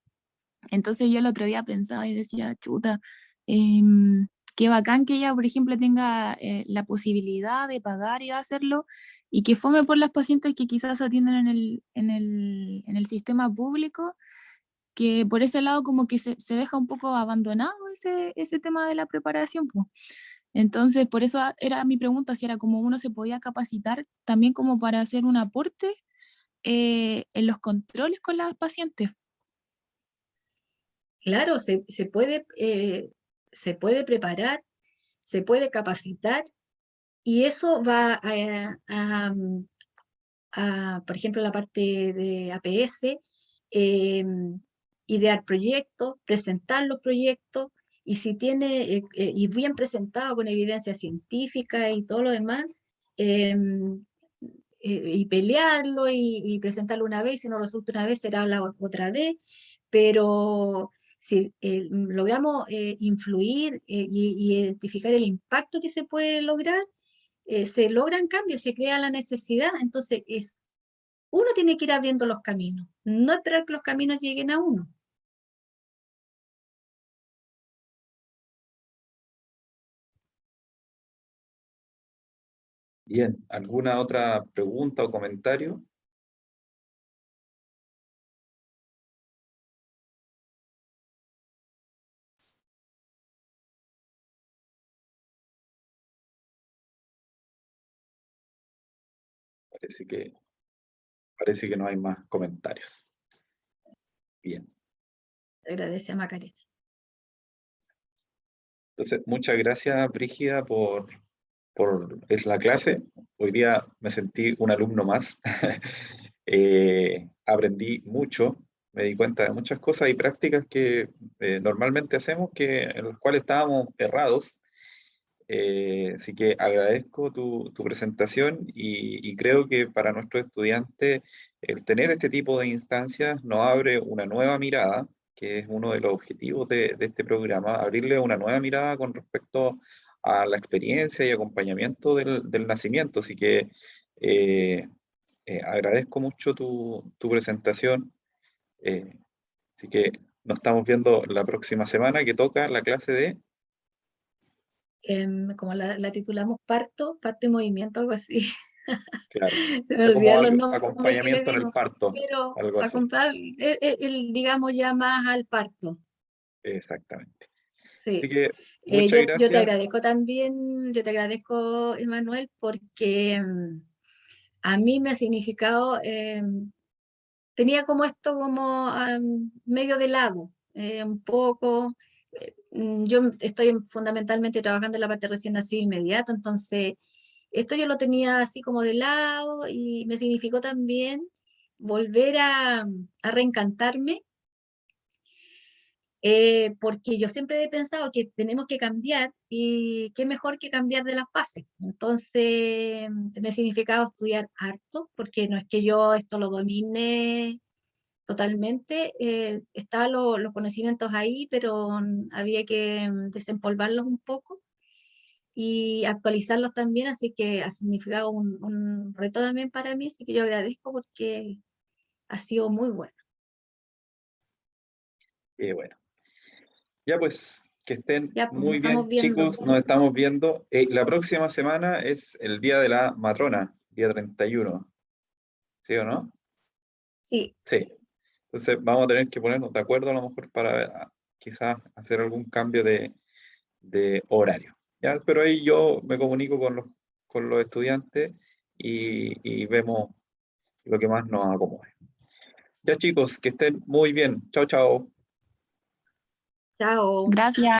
Entonces yo el otro día pensaba y decía, chuta, qué bacán que ella, por ejemplo, tenga la posibilidad de pagar y hacerlo, y que fome por las pacientes que quizás atienden en el sistema público, que por ese lado como que se deja un poco abandonado ese tema de la preparación, pues. Entonces, por eso era mi pregunta, si era como uno se podía capacitar también como para hacer un aporte en los controles con las pacientes. Claro, se puede preparar, se puede capacitar, y eso va por ejemplo, la parte de APS, idear proyectos, presentar los proyectos, y si tiene, y bien presentado con evidencia científica y todo lo demás, y pelearlo y presentarlo una vez, si no resulta una vez, será la otra vez, pero si logramos influir y identificar el impacto que se puede lograr, se logran cambios, se crea la necesidad. Entonces uno tiene que ir abriendo los caminos, no esperar que los caminos lleguen a uno. Bien, ¿alguna otra pregunta o comentario? Parece que no hay más comentarios. Bien. Agradece a Macarena. Entonces, muchas gracias, Brígida, por la clase. Hoy día me sentí un alumno más. Aprendí mucho, me di cuenta de muchas cosas y prácticas que normalmente hacemos, en las cuales estábamos errados. Así que agradezco tu presentación y creo que para nuestros estudiantes el tener este tipo de instancias nos abre una nueva mirada, que es uno de los objetivos de este programa, abrirle una nueva mirada con respecto a la experiencia y acompañamiento del nacimiento. Así que eh, agradezco mucho tu presentación. eh, Así que nos estamos viendo la próxima semana, que toca la clase de... Como la titulamos parto y movimiento, algo así. Claro, Se me como olvidan los nombres que le acompañamiento en el dimos, parto, pero algo así. digamos ya más al parto. Exactamente. Así Sí. que muchas Yo te gracias. agradezco también, yo te agradezco, Emanuel, porque a mí me ha significado, tenía como esto como medio de lado, un poco. Yo estoy fundamentalmente trabajando en la parte recién nacida inmediata, entonces esto yo lo tenía así como de lado, y me significó también volver a reencantarme, porque yo siempre he pensado que tenemos que cambiar, y qué mejor que cambiar de las bases. Entonces me ha significado estudiar harto, porque no es que yo esto lo domine totalmente, estaban los conocimientos ahí, pero había que desempolvarlos un poco. y actualizarlos también, así que ha significado un reto también para mí, así que yo agradezco porque ha sido muy bueno. Y bueno, ya pues, que estén Ya, pues nos muy estamos bien, viendo. chicos, nos estamos viendo. La próxima semana es el Día de la Matrona, día 31, ¿sí o no? Sí, Sí. Entonces vamos a tener que ponernos de acuerdo a lo mejor para quizás hacer algún cambio de horario. ¿Ya? Pero ahí yo me comunico con los estudiantes y vemos lo que más nos acomode. Ya chicos, que estén muy bien. Chao, chao. chao. Gracias.